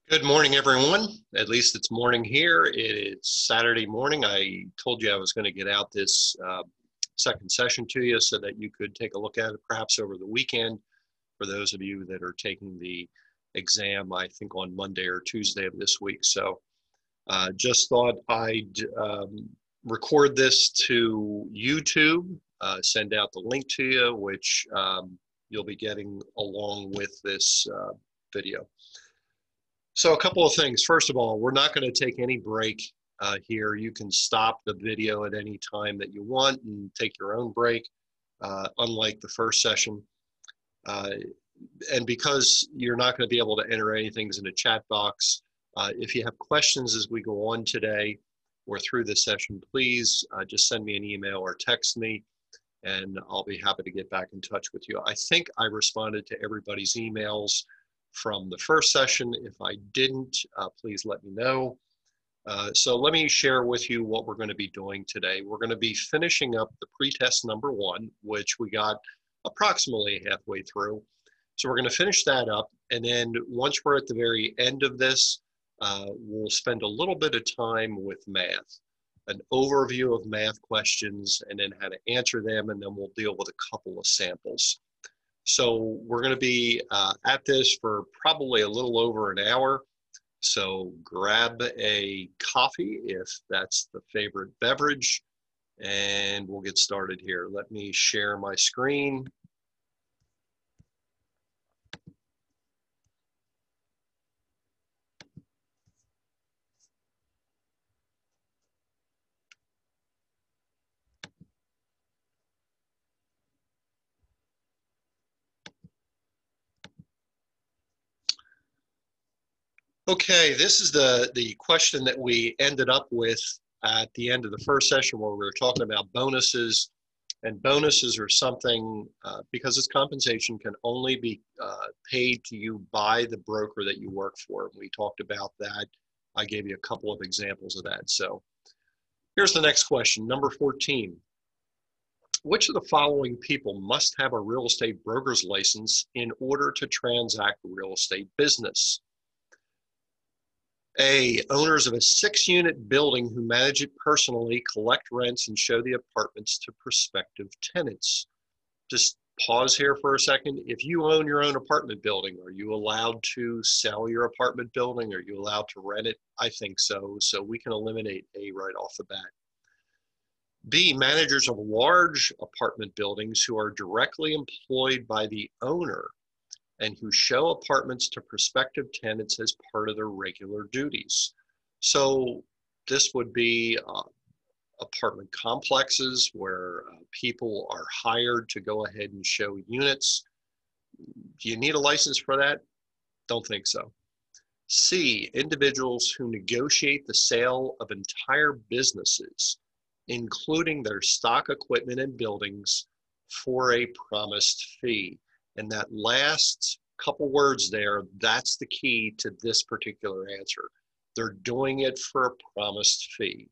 Good morning, everyone. At least it's morning here. It's Saturday morning. I told you I was going to get out this second session to you so that you could take a look at it perhaps over the weekend for those of you that are taking the exam, I think on Monday or Tuesday of this week. So just thought I'd record this to YouTube, send out the link to you, which you'll be getting along with this video. So a couple of things. First of all, we're not going to take any break here. You can stop the video at any time that you want and take your own break, unlike the first session. And because you're not going to be able to enter anything in the chat box, if you have questions as we go on today or through this session, please just send me an email or text me, and I'll be happy to get back in touch with you. I think I responded to everybody's emails from the first session. If I didn't, please let me know. So let me share with you what we're going to be doing today. We're going to be finishing up the pretest number 1, which we got approximately halfway through. So we're going to finish that up. And then once we're at the very end of this, we'll spend a little bit of time with math, an overview of math questions, and then how to answer them. And then we'll deal with a couple of samples. So we're going to be at this for probably a little over an hour. So grab a coffee if that's the favorite beverage, and we'll get started here. Let me share my screen. Okay, this is the question that we ended up with at the end of the first session where we were talking about bonuses. And bonuses are something, because it's compensation, can only be paid to you by the broker that you work for. We talked about that. I gave you a couple of examples of that. So here's the next question, number 14. Which of the following people must have a real estate broker's license in order to transact real estate business? A, owners of a 6-unit building who manage it personally, collect rents, and show the apartments to prospective tenants. Just pause here for a second. If you own your own apartment building, are you allowed to sell your apartment building? Are you allowed to rent it? I think so. So we can eliminate A right off the bat. B, managers of large apartment buildings who are directly employed by the owner and who show apartments to prospective tenants as part of their regular duties. So this would be apartment complexes where people are hired to go ahead and show units. Do you need a license for that? Don't think so. C, individuals who negotiate the sale of entire businesses, including their stock equipment and buildings, for a promised fee. And that last couple words there, that's the key to this particular answer. They're doing it for a promised fee.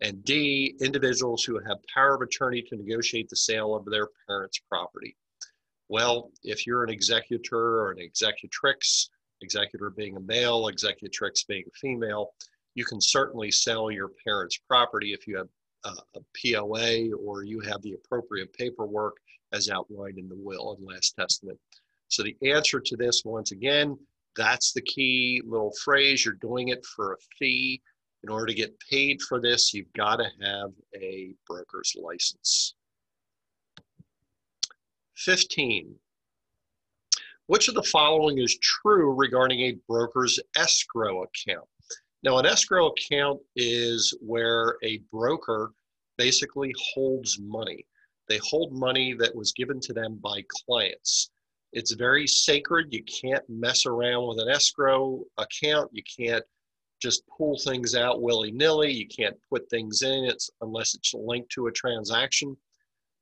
And D, individuals who have power of attorney to negotiate the sale of their parents' property. Well, if you're an executor or an executrix, executor being a male, executrix being a female, you can certainly sell your parents' property if you have a POA or you have the appropriate paperwork as outlined in the will and last testament. So the answer to this, once again, that's the key little phrase. You're doing it for a fee. In order to get paid for this, you've got to have a broker's license. 15. Which of the following is true regarding a broker's escrow account? Now, an escrow account is where a broker basically holds money. They hold money that was given to them by clients. It's very sacred. You can't mess around with an escrow account. You can't just pull things out willy-nilly. You can't put things in it unless it's linked to a transaction.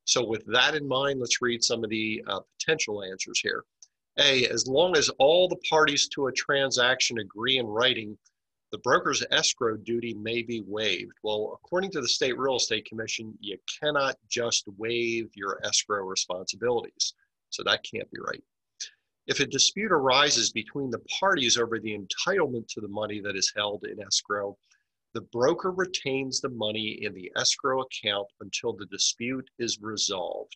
So with that in mind, let's read some of the potential answers here. A, as long as all the parties to a transaction agree in writing, the broker's escrow duty may be waived. Well, according to the State Real Estate Commission, you cannot just waive your escrow responsibilities. So that can't be right. If a dispute arises between the parties over the entitlement to the money that is held in escrow, the broker retains the money in the escrow account until the dispute is resolved.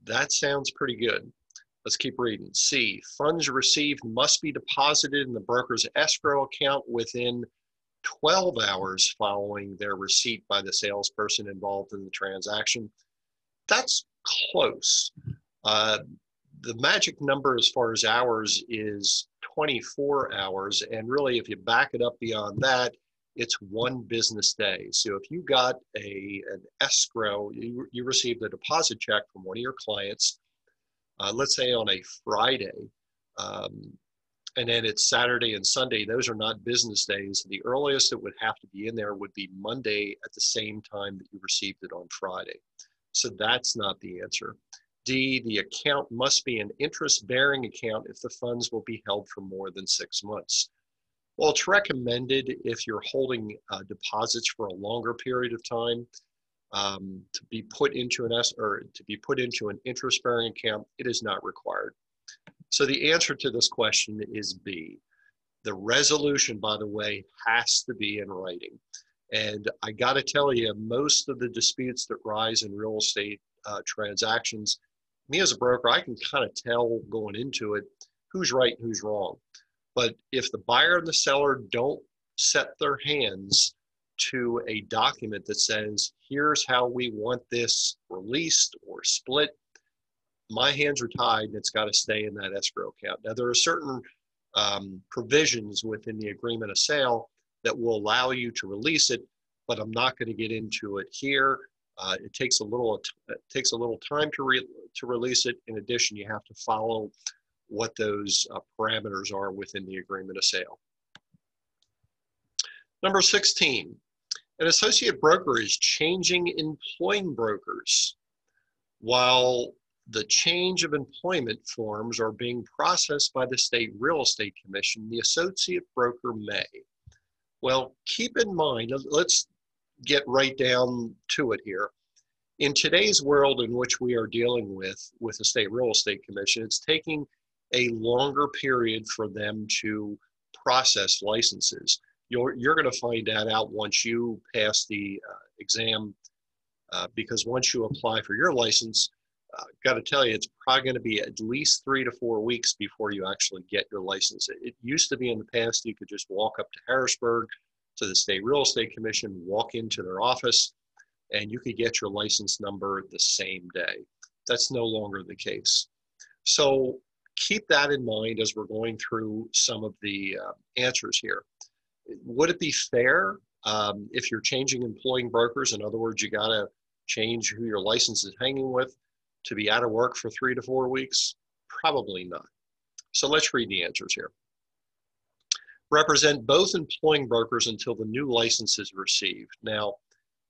That sounds pretty good. Let's keep reading. C, funds received must be deposited in the broker's escrow account within 12 hours following their receipt by the salesperson involved in the transaction. That's close. The magic number as far as hours is 24 hours. And really, if you back it up beyond that, it's 1 business day. So if you got an escrow, you received a deposit check from one of your clients, let's say on a Friday, and then it's Saturday and Sunday, those are not business days. The earliest it would have to be in there would be Monday at the same time that you received it on Friday. So that's not the answer. D, the account must be an interest-bearing account if the funds will be held for more than 6 months. Well, it's recommended if you're holding deposits for a longer period of time to be put into an interest-bearing account. It is not required. So the answer to this question is B. The resolution, by the way, has to be in writing. And I got to tell you, most of the disputes that rise in real estate transactions, me as a broker, I can kind of tell going into it who's right and who's wrong. But if the buyer and the seller don't set their hands to a document that says, here's how we want this released or split, my hands are tied and it's got to stay in that escrow account. Now, there are certain provisions within the agreement of sale that will allow you to release it, but I'm not going to get into it here. It takes a little time to release it. In addition, you have to follow what those parameters are within the agreement of sale. Number 16, an associate broker is changing employing brokers. While the change of employment forms are being processed by the State Real Estate Commission, the associate broker may. Well, keep in mind, let's get right down to it here. In today's world in which we are dealing with the State Real Estate Commission, it's taking a longer period for them to process licenses. You're going to find that out once you pass the exam, because once you apply for your license, got to tell you, it's probably going to be at least 3 to 4 weeks before you actually get your license. It used to be in the past, you could just walk up to Harrisburg to the State Real Estate Commission, walk into their office, and you could get your license number the same day. That's no longer the case. So keep that in mind as we're going through some of the answers here. Would it be fair if you're changing employing brokers? In other words, you got to change who your license is hanging with to be out of work for 3 to 4 weeks? Probably not. So let's read the answers here. Represent both employing brokers until the new license is received. Now,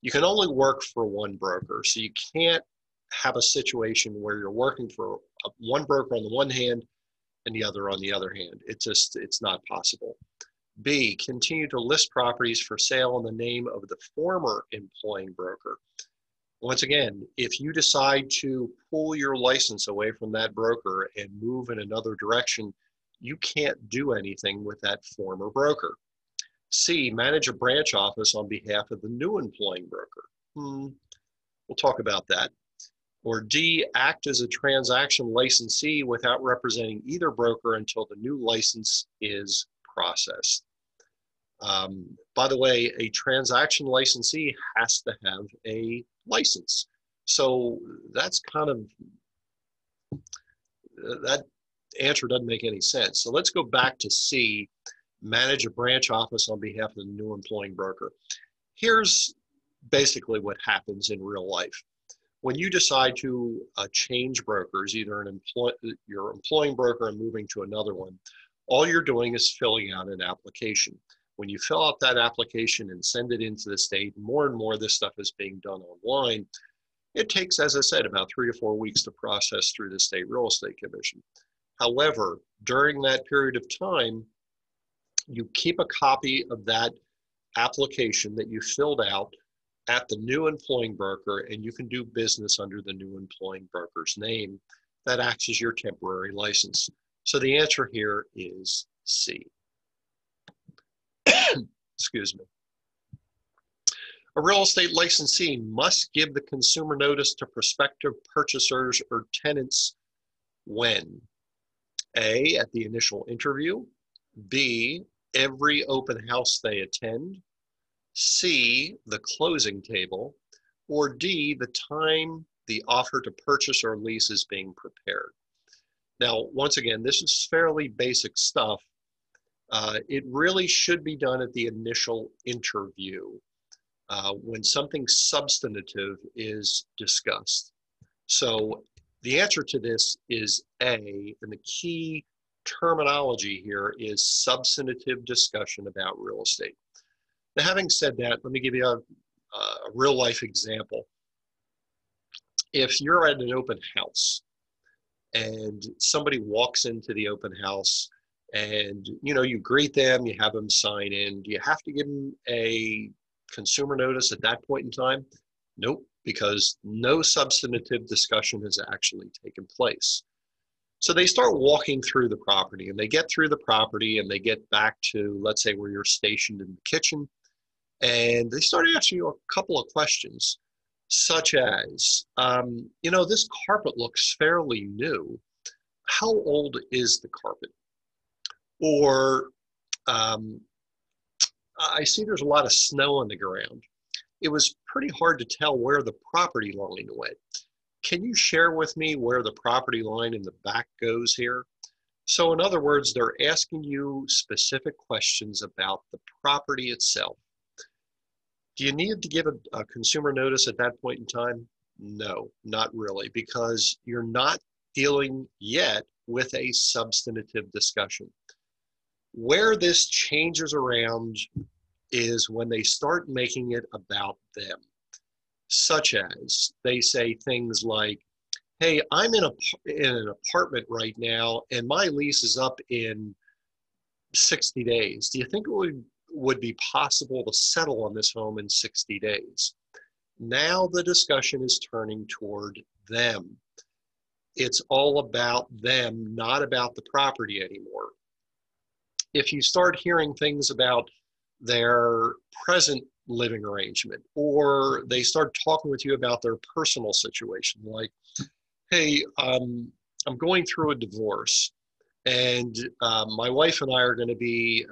you can only work for one broker, so you can't have a situation where you're working for one broker on the one hand and the other on the other hand. It's not possible. B, continue to list properties for sale in the name of the former employing broker. Once again, if you decide to pull your license away from that broker and move in another direction, you can't do anything with that former broker. C, manage a branch office on behalf of the new employing broker. We'll talk about that. Or D, act as a transaction licensee without representing either broker until the new license is processed. By the way, a transaction licensee has to have a license. So that's kind of, that answer doesn't make any sense. So let's go back to C, manage a branch office on behalf of the new employing broker. Here's basically what happens in real life. When you decide to change brokers, either your employing broker and moving to another one, all you're doing is filling out an application. When you fill out that application and send it into the state, more and more of this stuff is being done online. It takes, as I said, about 3 to 4 weeks to process through the State Real Estate Commission. However, during that period of time, you keep a copy of that application that you filled out at the new employing broker, and you can do business under the new employing broker's name. That acts as your temporary license. So the answer here is C. Excuse me. A real estate licensee must give the consumer notice to prospective purchasers or tenants when? A, at the initial interview. B, every open house they attend. C, the closing table. Or D, the time the offer to purchase or lease is being prepared. Now, once again, this is fairly basic stuff. It really should be done at the initial interview when something substantive is discussed. So the answer to this is A, and the key terminology here is substantive discussion about real estate. Now, having said that, let me give you a real life example. If you're at an open house and somebody walks into the open house and you greet them, you have them sign in, do you have to give them a consumer notice at that point in time? Nope, because no substantive discussion has actually taken place. So they start walking through the property, and they get through the property and they get back to, let's say, where you're stationed in the kitchen, and they start asking you a couple of questions, such as, this carpet looks fairly new. How old is the carpet? Or, I see there's a lot of snow on the ground. It was pretty hard to tell where the property line went. Can you share with me where the property line in the back goes here? So in other words, they're asking you specific questions about the property itself. Do you need to give a consumer notice at that point in time? No, not really, because you're not dealing yet with a substantive discussion. Where this changes around is when they start making it about them, such as they say things like, hey, I'm in an apartment right now and my lease is up in 60 days. Do you think it would be possible to settle on this home in 60 days? Now the discussion is turning toward them. It's all about them, not about the property anymore. If you start hearing things about their present living arrangement, or they start talking with you about their personal situation, like, hey, I'm going through a divorce, and my wife and I are going to be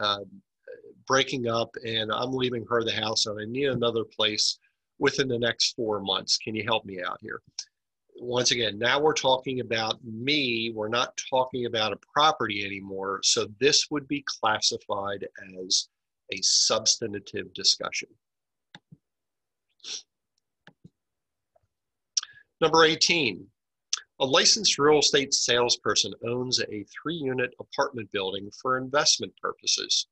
breaking up, and I'm leaving her the house, and I need another place within the next 4 months. Can you help me out here? Once again, now we're talking about me. We're not talking about a property anymore. So this would be classified as a substantive discussion. Number 18, a licensed real estate salesperson owns a 3-unit apartment building for investment purposes.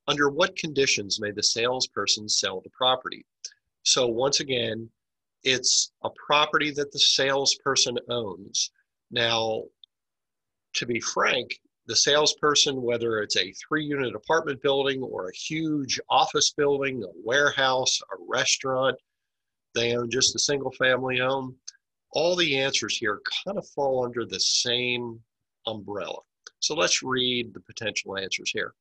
Under what conditions may the salesperson sell the property? So once again, it's a property that the salesperson owns. Now, to be frank, the salesperson, whether it's a 3-unit apartment building or a huge office building, a warehouse, a restaurant, they own just a single family home, all the answers here kind of fall under the same umbrella. So let's read the potential answers here.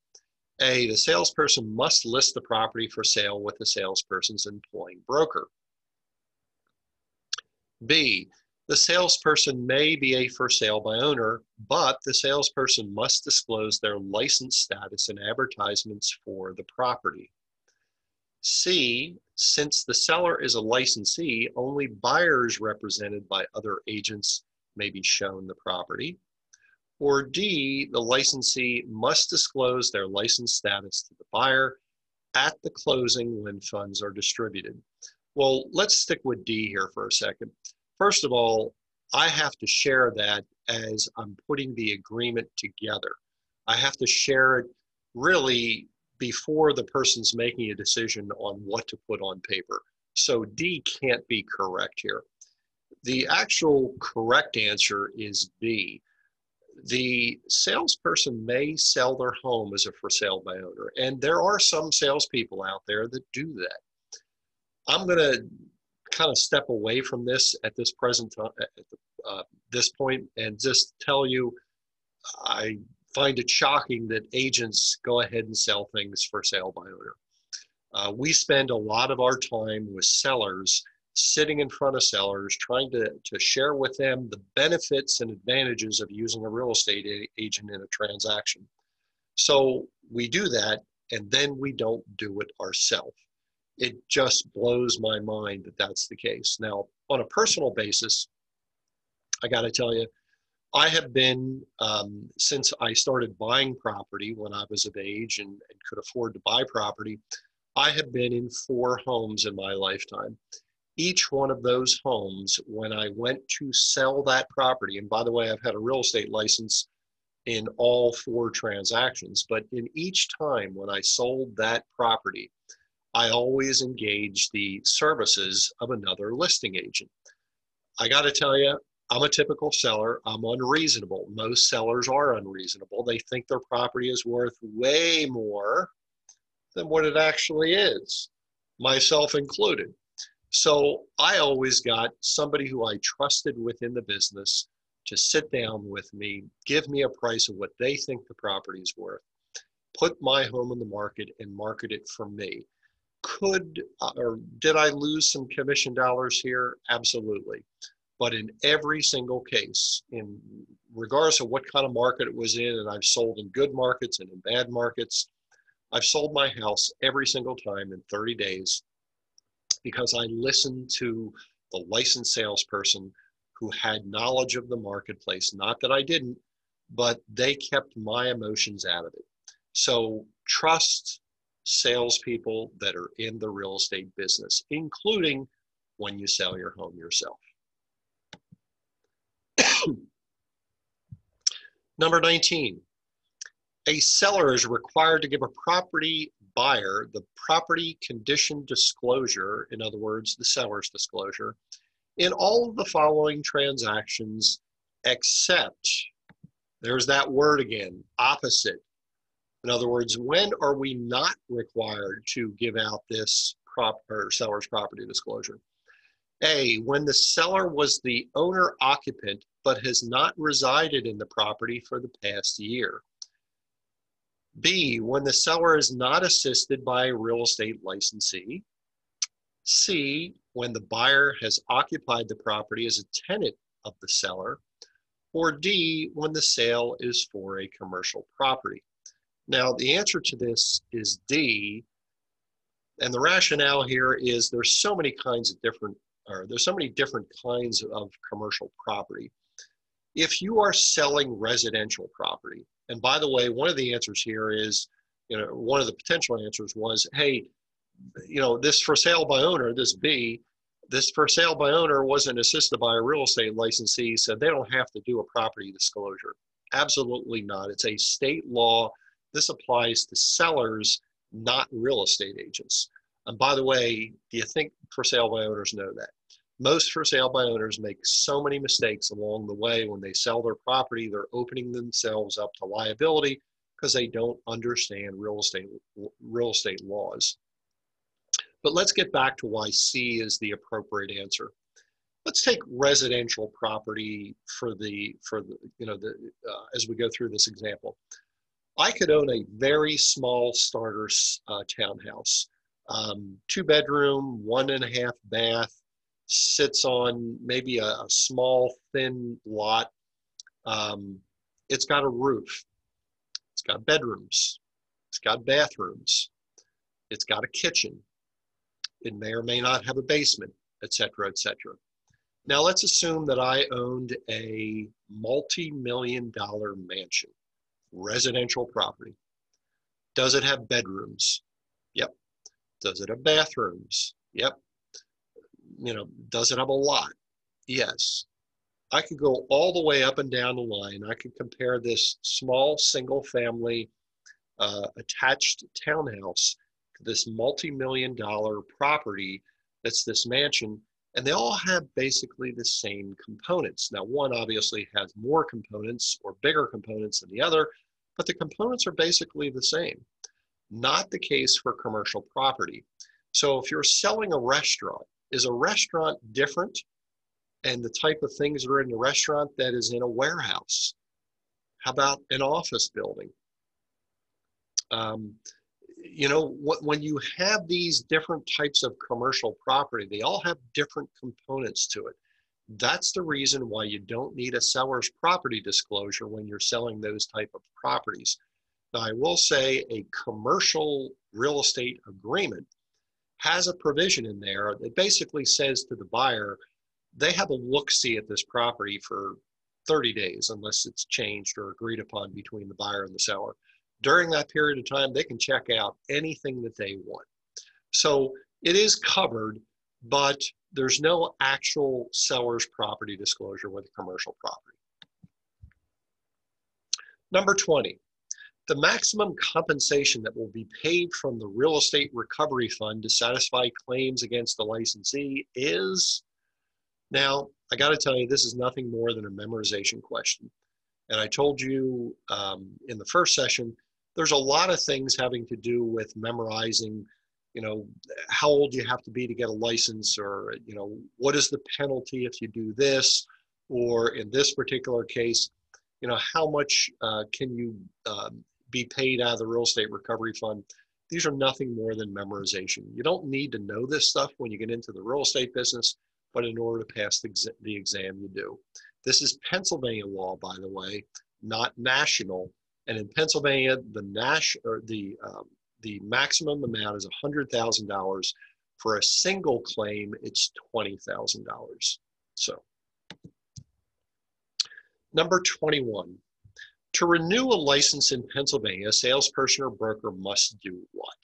A, the salesperson must list the property for sale with the salesperson's employing broker. B, the salesperson may be a for sale by owner, but the salesperson must disclose their license status and advertisements for the property. C, since the seller is a licensee, only buyers represented by other agents may be shown the property. Or D, the licensee must disclose their license status to the buyer at the closing when funds are distributed. Well, let's stick with D here for a second. First of all, I have to share that as I'm putting the agreement together. I have to share it really before the person's making a decision on what to put on paper. So D can't be correct here. The actual correct answer is B. The salesperson may sell their home as a for sale by owner, and there are some salespeople out there that do that. I'm going to kind of step away from this at this present time, at this point, and just tell you I find it shocking that agents go ahead and sell things for sale by owner. We spend a lot of our time with sellers, sitting in front of sellers, trying to share with them the benefits and advantages of using a real estate agent in a transaction. So we do that, and then we don't do it ourselves. It just blows my mind that that's the case. Now, on a personal basis, I got to tell you, I have been, since I started buying property when I was of age and could afford to buy property, I have been in 4 homes in my lifetime. Each one of those homes, when I went to sell that property, and by the way, I've had a real estate license in all 4 transactions, but in each time when I sold that property, I always engaged the services of another listing agent. I got to tell you, I'm a typical seller. I'm unreasonable. Most sellers are unreasonable. They think their property is worth way more than what it actually is, myself included. So I always got somebody who I trusted within the business to sit down with me, give me a price of what they think the property is worth, put my home in the market and market it for me. Did I lose some commission dollars here? Absolutely. But in every single case, in regardless of what kind of market it was in, and I've sold in good markets and in bad markets, I've sold my house every single time in 30 days because I listened to the licensed salesperson who had knowledge of the marketplace. Not that I didn't, but they kept my emotions out of it. So trust salespeople that are in the real estate business, including when you sell your home yourself. Number 19, a seller is required to give a property buyer the property condition disclosure, in other words, the seller's disclosure, in all of the following transactions except, there's that word again, opposite. In other words, when are we not required to give out this seller's property disclosure? A, when the seller was the owner occupant but has not resided in the property for the past year. B, when the seller is not assisted by a real estate licensee. C, when the buyer has occupied the property as a tenant of the seller. Or D, when the sale is for a commercial property. Now, the answer to this is D, and the rationale here is there's so many kinds of different kinds of commercial property. If you are selling residential property, and by the way, one of the answers here is, one of the potential answers was, hey, this for sale by owner, this B, this for sale by owner wasn't assisted by a real estate licensee, so they don't have to do a property disclosure. Absolutely not. It's a state law. This applies to sellers, not real estate agents. And by the way, do you think for sale by owners know that? Most for sale by owners make so many mistakes along the way. When they sell their property, they're opening themselves up to liability because they don't understand real estate laws. But let's get back to why C is the appropriate answer. Let's take residential property as we go through this example. I could own a very small starter townhouse, 2-bedroom, 1.5 bath, sits on maybe a small, thin lot. It's got a roof. It's got bedrooms. It's got bathrooms. It's got a kitchen. It may or may not have a basement, et cetera, et cetera. Now let's assume that I owned a multi-million-dollar mansion, residential property. Does it have bedrooms? Yep. Does it have bathrooms? Yep. Does it have a lot? Yes. I could go all the way up and down the line. I could compare this small single family attached townhouse to this multi-million-dollar property that's this mansion, and they all have basically the same components. Now, one obviously has more components or bigger components than the other, but the components are basically the same. Not the case for commercial property. So if you're selling a restaurant, is a restaurant different and the type of things that are in the restaurant that is in a warehouse? How about an office building? When you have these different types of commercial property, they all have different components to it. That's the reason why you don't need a seller's property disclosure when you're selling those type of properties. Now, I will say a commercial real estate agreement has a provision in there that basically says to the buyer, they have a look-see at this property for 30 days, unless it's changed or agreed upon between the buyer and the seller. During that period of time, they can check out anything that they want. So it is covered, but there's no actual seller's property disclosure with a commercial property. Number 20, the maximum compensation that will be paid from the real estate recovery fund to satisfy claims against the licensee is, now, I got to tell you, this is nothing more than a memorization question. And I told you in the first session, there's a lot of things having to do with memorizing, how old you have to be to get a license, or, what is the penalty if you do this, or in this particular case, how much can you be paid out of the real estate recovery fund. These are nothing more than memorization. You don't need to know this stuff when you get into the real estate business, but in order to pass the exam, you do. This is Pennsylvania law, by the way, not national. And in Pennsylvania, the maximum amount is $100,000. For a single claim, it's $20,000. So, number 21. To renew a license in Pennsylvania, a salesperson or broker must do what?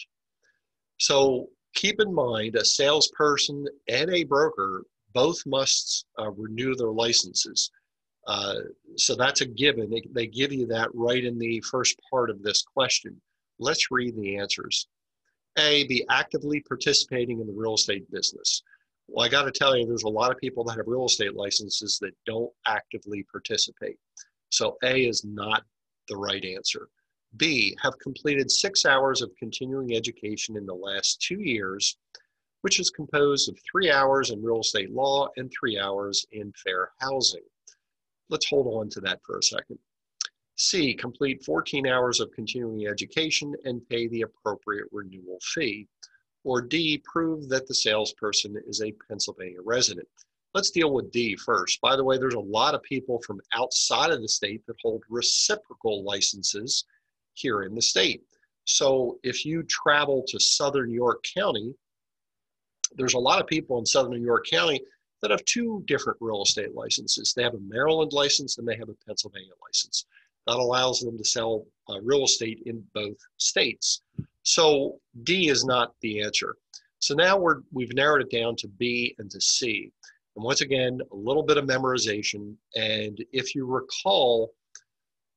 So keep in mind, a salesperson and a broker both must renew their licenses. So that's a given. They give you that right in the first part of this question. Let's read the answers. A, be actively participating in the real estate business. Well, I got to tell you, there's a lot of people that have real estate licenses that don't actively participate. So A is not the right answer. B, have completed 6 hours of continuing education in the last 2 years, which is composed of 3 hours in real estate law and 3 hours in fair housing. Let's hold on to that for a second. C, complete 14 hours of continuing education and pay the appropriate renewal fee. Or D, prove that the salesperson is a Pennsylvania resident. Let's deal with D first. By the way, there's a lot of people from outside of the state that hold reciprocal licenses here in the state. So if you travel to Southern York County, there's a lot of people in Southern York County that have 2 different real estate licenses. They have a Maryland license and they have a Pennsylvania license. That allows them to sell real estate in both states. So D is not the answer. So now we've narrowed it down to B and to C. And once again, a little bit of memorization. And if you recall,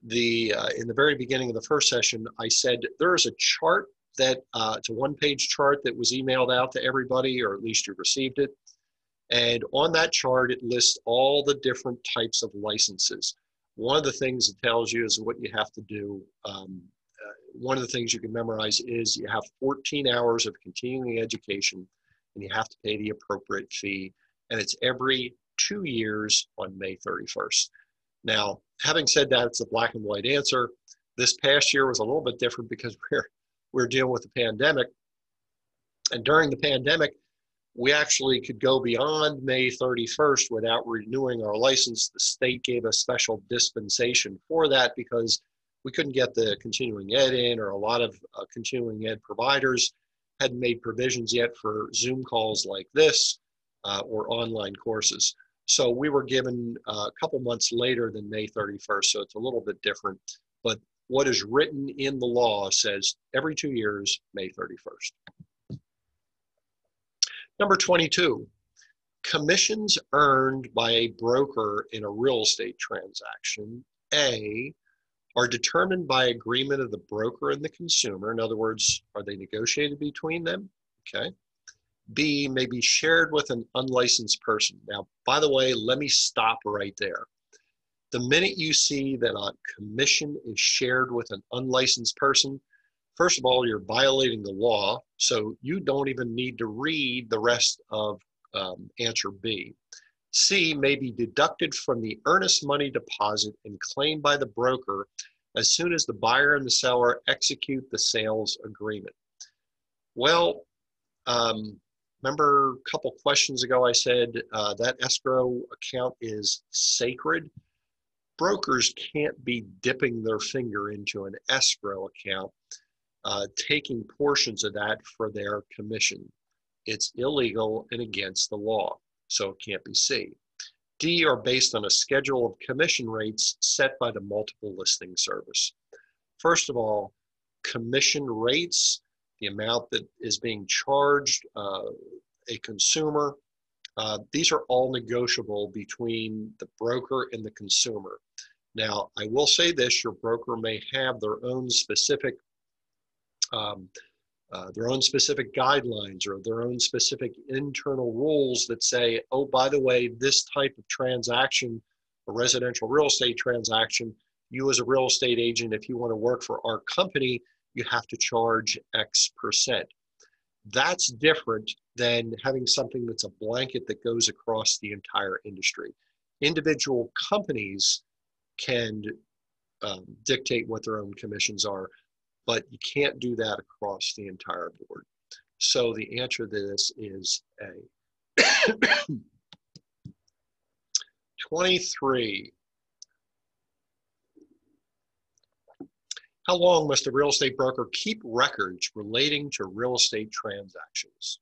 in the very beginning of the first session, I said there is a chart that, it's a one-page chart that was emailed out to everybody, or at least you received it. And on that chart, it lists all the different types of licenses. One of the things it tells you is what you have to do. One of the things you can memorize is you have 14 hours of continuing education and you have to pay the appropriate fee. And it's every 2 years on May 31st. Now, having said that, it's a black and white answer. This past year was a little bit different because we're dealing with the pandemic. And during the pandemic, we actually could go beyond May 31st without renewing our license. The state gave a special dispensation for that because we couldn't get the continuing ed in, or a lot of continuing ed providers hadn't made provisions yet for Zoom calls like this or online courses. So we were given a couple months later than May 31st, so it's a little bit different. But what is written in the law says every 2 years, May 31st. Number 22, commissions earned by a broker in a real estate transaction, A, are determined by agreement of the broker and the consumer. In other words, are they negotiated between them? Okay. B, may be shared with an unlicensed person. Now, by the way, let me stop right there. The minute you see that a commission is shared with an unlicensed person, first of all, you're violating the law, so you don't even need to read the rest of answer B. C, may be deducted from the earnest money deposit and claimed by the broker as soon as the buyer and the seller execute the sales agreement. Well, remember a couple questions ago I said that escrow account is sacred. Brokers can't be dipping their finger into an escrow account, taking portions of that for their commission. It's illegal and against the law, so it can't be C. D, are based on a schedule of commission rates set by the multiple listing service. First of all, commission rates, the amount that is being charged a consumer, these are all negotiable between the broker and the consumer. Now, I will say this, your broker may have their own specific guidelines or their own specific internal rules that say, oh, by the way, this type of transaction, a residential real estate transaction, you as a real estate agent, if you want to work for our company, you have to charge X percent. That's different than having something that's a blanket that goes across the entire industry. Individual companies can dictate what their own commissions are, but you can't do that across the entire board. So the answer to this is A. 23. How long must a real estate broker keep records relating to real estate transactions?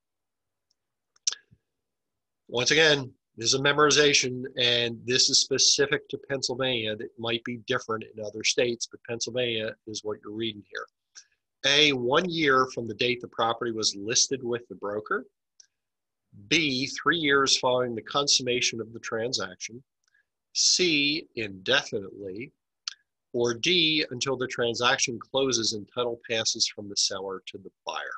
Once again, this is a memorization, and this is specific to Pennsylvania. It might be different in other states, but Pennsylvania is what you're reading here. A, 1 year from the date the property was listed with the broker. B, 3 years following the consummation of the transaction. C, indefinitely. Or D, until the transaction closes and title passes from the seller to the buyer.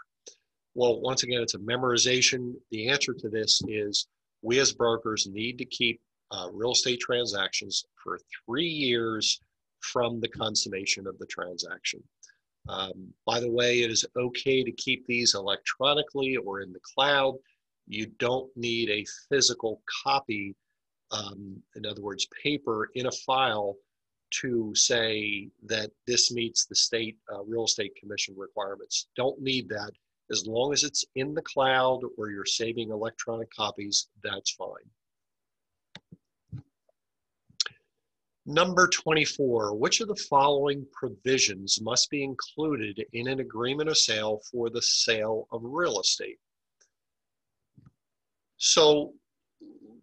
Well, once again, it's a memorization. The answer to this is we as brokers need to keep real estate transactions for 3 years from the consummation of the transaction. By the way, it is okay to keep these electronically or in the cloud. You don't need a physical copy, in other words, paper in a file to say that this meets the state real estate commission requirements. Don't need that. As long as it's in the cloud or you're saving electronic copies, that's fine. Number 24, which of the following provisions must be included in an agreement of sale for the sale of real estate? So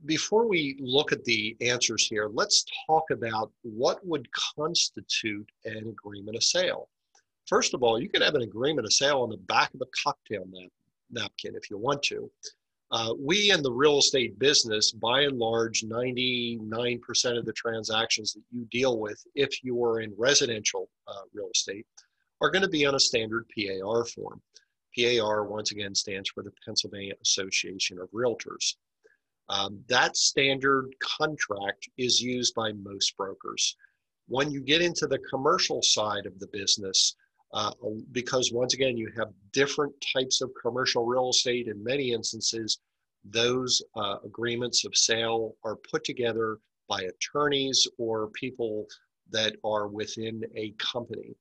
before we look at the answers here, let's talk about what would constitute an agreement of sale. First of all, you can have an agreement of sale on the back of a cocktail napkin if you want to. We in the real estate business, by and large, 99% of the transactions that you deal with, if you are in residential real estate, are going to be on a standard PAR form. PAR, once again, stands for the Pennsylvania Association of Realtors. That standard contract is used by most brokers. When you get into the commercial side of the business, because once again, you have different types of commercial real estate. In many instances, those agreements of sale are put together by attorneys or people that are within a company.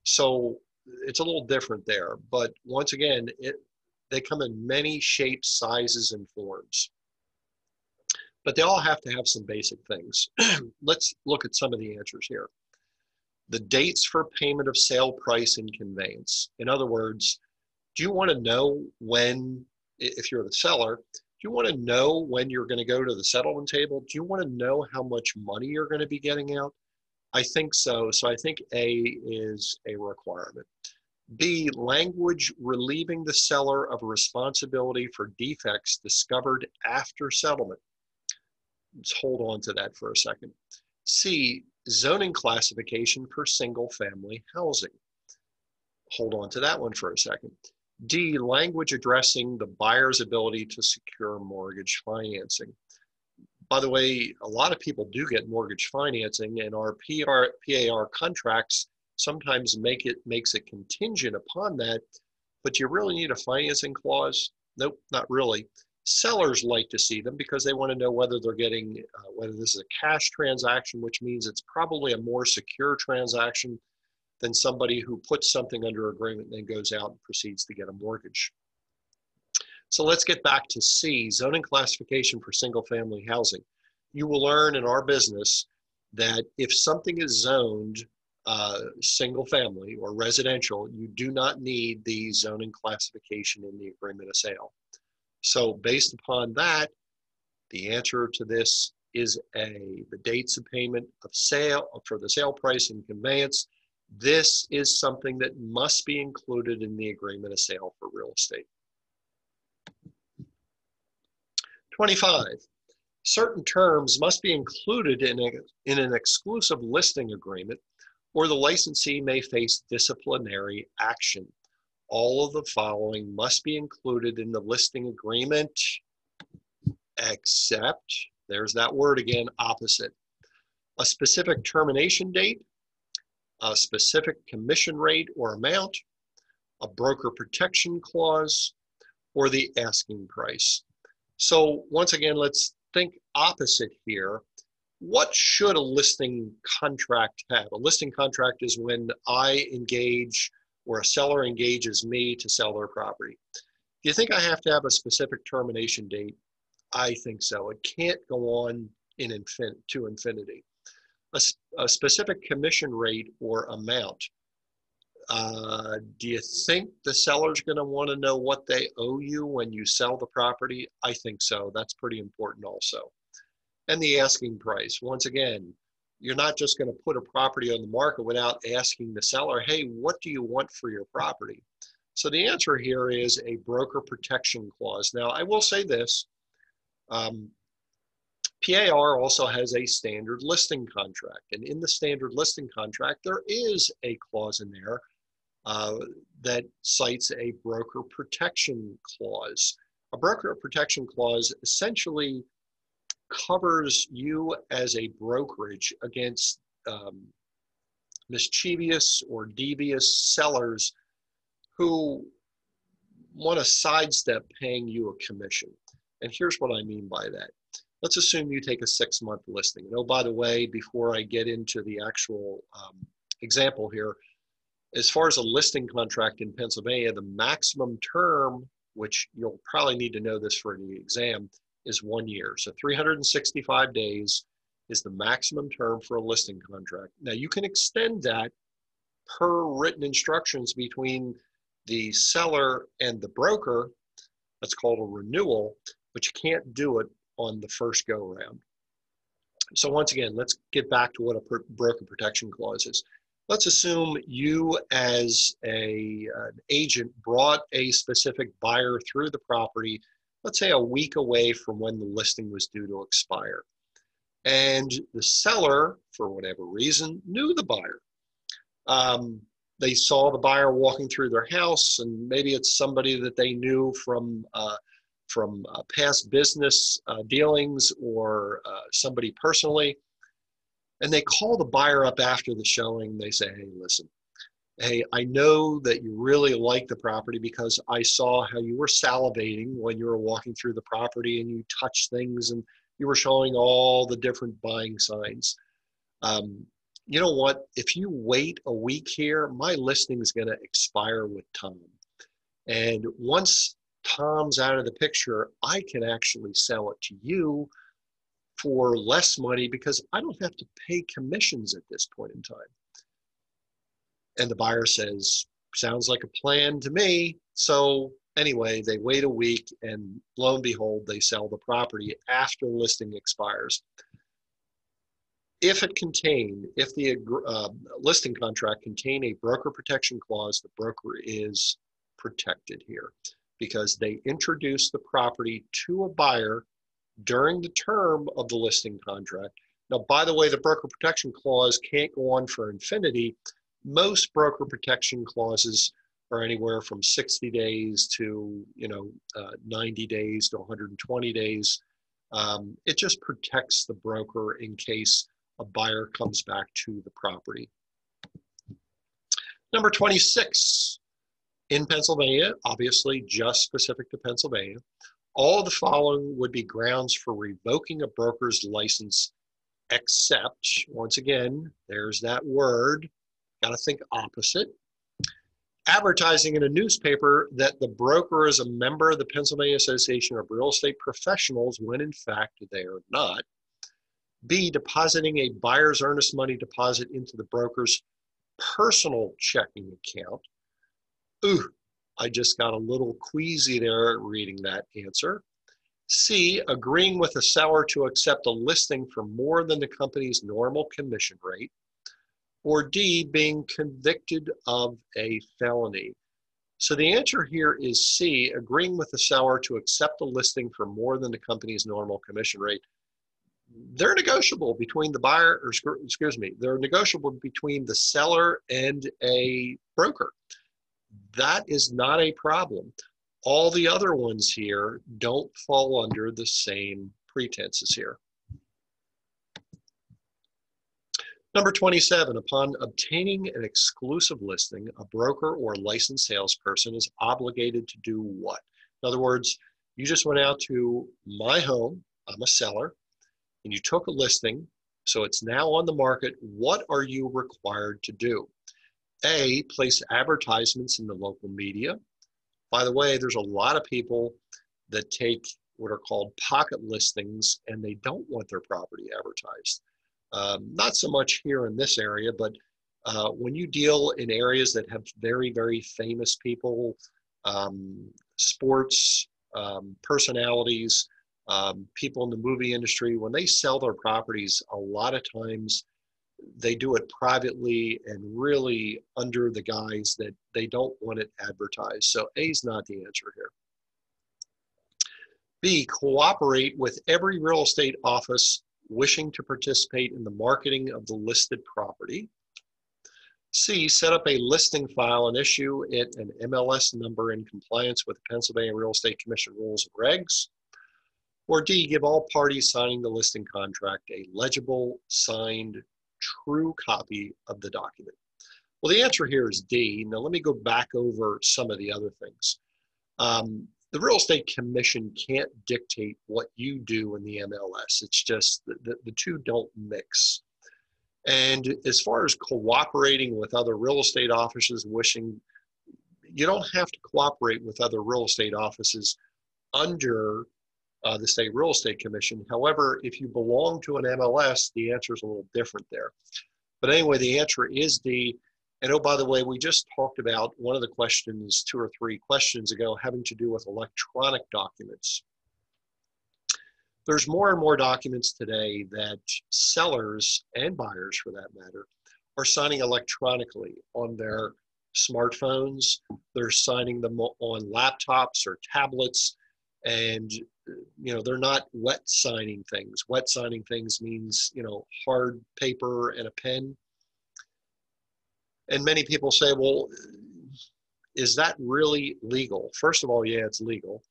So it's a little different there. But once again, they come in many shapes, sizes, and forms. But they all have to have some basic things. Let's look at some of the answers here. The dates for payment of sale price and conveyance. In other words, do you want to know when, if you're the seller, do you want to know when you're going to go to the settlement table? Do you want to know how much money you're going to be getting out? I think so. So I think A is a requirement. B, language relieving the seller of responsibility for defects discovered after settlement. Let's hold on to that for a second. C, zoning classification for single family housing. Hold on to that one for a second. D, language addressing the buyer's ability to secure mortgage financing. By the way, a lot of people do get mortgage financing, and our PAR contracts sometimes makes it contingent upon that, but you really need a financing clause? Nope, not really. Sellers like to see them because they want to know whether they're getting, whether this is a cash transaction, which means it's probably a more secure transaction than somebody who puts something under agreement and then goes out and proceeds to get a mortgage. So let's get back to C, zoning classification for single family housing. You will learn in our business that if something is zoned single family or residential, you do not need the zoning classification in the agreement of sale. So based upon that, the answer to this is A, the dates of payment of sale for the sale price and conveyance. This is something that must be included in the agreement of sale for real estate. 25, certain terms must be included in an exclusive listing agreement or the licensee may face disciplinary action. All of the following must be included in the listing agreement, except, there's that word again, opposite. A specific termination date, a specific commission rate or amount, a broker protection clause, or the asking price. So once again, let's think opposite here. What should a listing contract have? A listing contract is when I engage or a seller engages me to sell their property. Do you think I have to have a specific termination date? I think so. It can't go on to infinity. A specific commission rate or amount. Do you think the seller's going to want to know what they owe you when you sell the property? I think so. That's pretty important also. And the asking price. Once again, you're not just going to put a property on the market without asking the seller, hey, what do you want for your property? So the answer here is a broker protection clause. Now, I will say this. PAR also has a standard listing contract. And in the standard listing contract, there is a clause in there that cites a broker protection clause. A broker protection clause essentially covers you as a brokerage against mischievous or devious sellers who want to sidestep paying you a commission. And here's what I mean by that. Let's assume you take a 6-month listing. And oh, by the way, before I get into the actual example here, as far as a listing contract in Pennsylvania, the maximum term, which you'll probably need to know this for the exam, is 1 year. So 365 days is the maximum term for a listing contract. Now you can extend that per written instructions between the seller and the broker. That's called a renewal, but you can't do it on the first go around. So once again, let's get back to what a broker protection clause is. Let's assume you as an agent brought a specific buyer through the property, let's say a week away from when the listing was due to expire. And the seller, for whatever reason, knew the buyer. They saw the buyer walking through their house, and maybe it's somebody that they knew from past business dealings or somebody personally. And they call the buyer up after the showing. They say, hey, listen, hey, I know that you really like the property because I saw how you were salivating when you were walking through the property and you touched things and you were showing all the different buying signs. You know what? If you wait a week here, my listing is going to expire with Tom. And once Tom's out of the picture, I can actually sell it to you for less money because I don't have to pay commissions at this point in time. And the buyer says, sounds like a plan to me. So anyway, they wait a week and lo and behold, they sell the property after the listing expires. If the listing contract contain a broker protection clause, the broker is protected here because they introduced the property to a buyer during the term of the listing contract. Now, by the way, the broker protection clause can't go on for infinity. Most broker protection clauses are anywhere from 60 days to 90 days to 120 days. It just protects the broker in case a buyer comes back to the property. Number 26, in Pennsylvania, obviously just specific to Pennsylvania, All of the following would be grounds for revoking a broker's license, except, once again, there's that word, got to think opposite, advertising in a newspaper that the broker is a member of the Pennsylvania Association of Real Estate Professionals when in fact they are not. B, depositing a buyer's earnest money deposit into the broker's personal checking account. Ooh, I just got a little queasy there reading that answer. C, agreeing with a seller to accept a listing for more than the company's normal commission rate. Or D, being convicted of a felony. So the answer here is C, agreeing with the seller to accept a listing for more than the company's normal commission rate. They're negotiable between the buyer, or excuse me, they're negotiable between the seller and a broker. That is not a problem. All the other ones here don't fall under the same pretenses here. Number 27, upon obtaining an exclusive listing, a broker or licensed salesperson is obligated to do what? In other words, you just went out to my home, I'm a seller, and you took a listing, so it's now on the market. What are you required to do? A, place advertisements in the local media. By the way, there's a lot of people that take what are called pocket listings and they don't want their property advertised. Not so much here in this area, but when you deal in areas that have very, very famous people, sports personalities, people in the movie industry, when they sell their properties, a lot of times they do it privately and really under the guise that they don't want it advertised. So A is not the answer here. B, cooperate with every real estate office wishing to participate in the marketing of the listed property. C, set up a listing file and issue it an MLS number in compliance with the Pennsylvania Real Estate Commission rules and regs. Or D, give all parties signing the listing contract a legible, signed, true copy of the document. Well, the answer here is D. Now let me go back over some of the other things. The Real Estate Commission can't dictate what you do in the MLS. It's just the two don't mix. And as far as cooperating with other real estate offices wishing, you don't have to cooperate with other real estate offices under the State Real Estate Commission. However, if you belong to an MLS, the answer is a little different there. But anyway, the answer is D. And oh, by the way, we just talked about one of the questions 2 or 3 questions ago having to do with electronic documents. There's more and more documents today that sellers and buyers, for that matter, are signing electronically on their smartphones. They're signing them on laptops or tablets, and they're not wet signing things. Wet signing things means hard paper and a pen. And many people say, well, is that really legal? First of all, yeah, it's legal.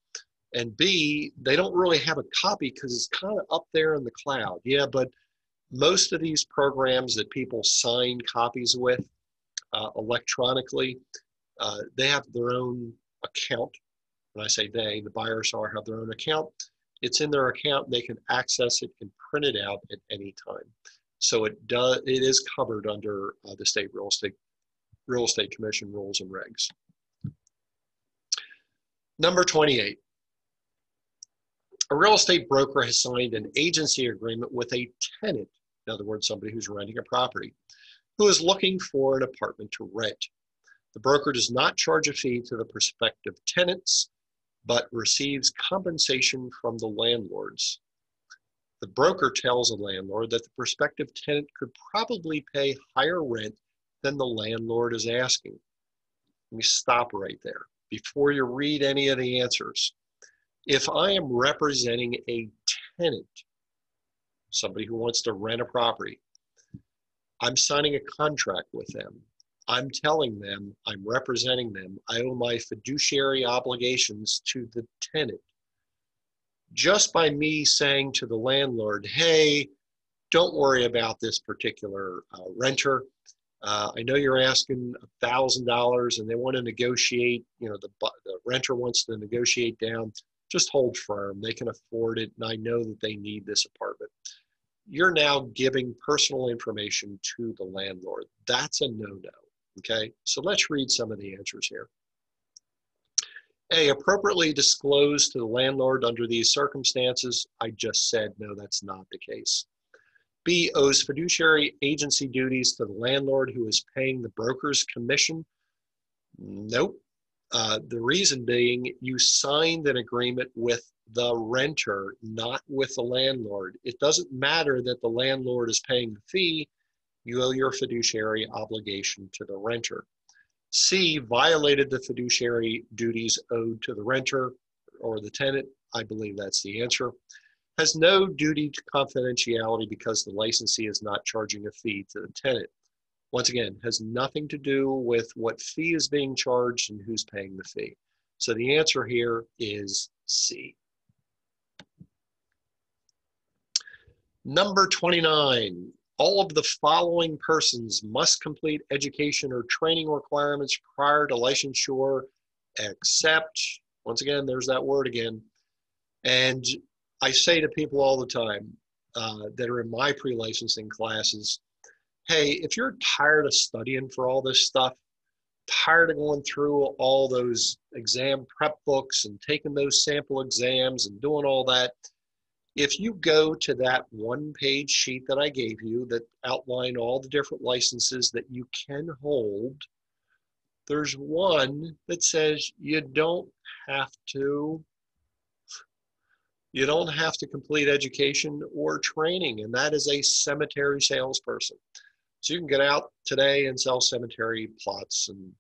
And B, they don't really have a copy because it's kind of up there in the cloud. Yeah, but most of these programs that people sign copies with electronically, they have their own account. When I say they, the buyers have their own account. It's in their account. They can access it and print it out at any time. So it is covered under the State Real Estate Commission rules and regs. Number 28. A real estate broker has signed an agency agreement with a tenant, in other words, somebody who's renting a property, who is looking for an apartment to rent. The broker does not charge a fee to the prospective tenants, but receives compensation from the landlords. The broker tells a landlord that the prospective tenant could probably pay higher rent than the landlord is asking. Let me stop right there before you read any of the answers. If I am representing a tenant, somebody who wants to rent a property, I'm signing a contract with them. I'm telling them, I'm representing them, I owe my fiduciary obligations to the tenant. Just by me saying to the landlord, hey, don't worry about this particular renter. I know you're asking $1,000 and they want to negotiate, the renter wants to negotiate down just hold firm. They can afford it, and I know that they need this apartment. You're now giving personal information to the landlord. That's a no-no, okay? So let's read some of the answers here. A, appropriately disclose to the landlord under these circumstances. I just said, no, that's not the case. B, owes fiduciary agency duties to the landlord who is paying the broker's commission. Nope. The reason being, you signed an agreement with the renter, not with the landlord. It doesn't matter that the landlord is paying the fee. You owe your fiduciary obligation to the renter. C, violated the fiduciary duties owed to the renter or the tenant. I believe that's the answer. Has no duty to confidentiality because the licensee is not charging a fee to the tenant. Once again, has nothing to do with what fee is being charged and who's paying the fee. So the answer here is C. Number 29. All of the following persons must complete education or training requirements prior to licensure, except, once again, there's that word again. And I say to people all the time that are in my pre-licensing classes, hey, if you're tired of studying for all this stuff, tired of going through all those exam prep books and taking those sample exams and doing all that, if you go to that one-page sheet that I gave you that outline all the different licenses that you can hold, there's one that says you don't have to complete education or training, and that is a cemetery salesperson. So you can get out today and sell cemetery plots and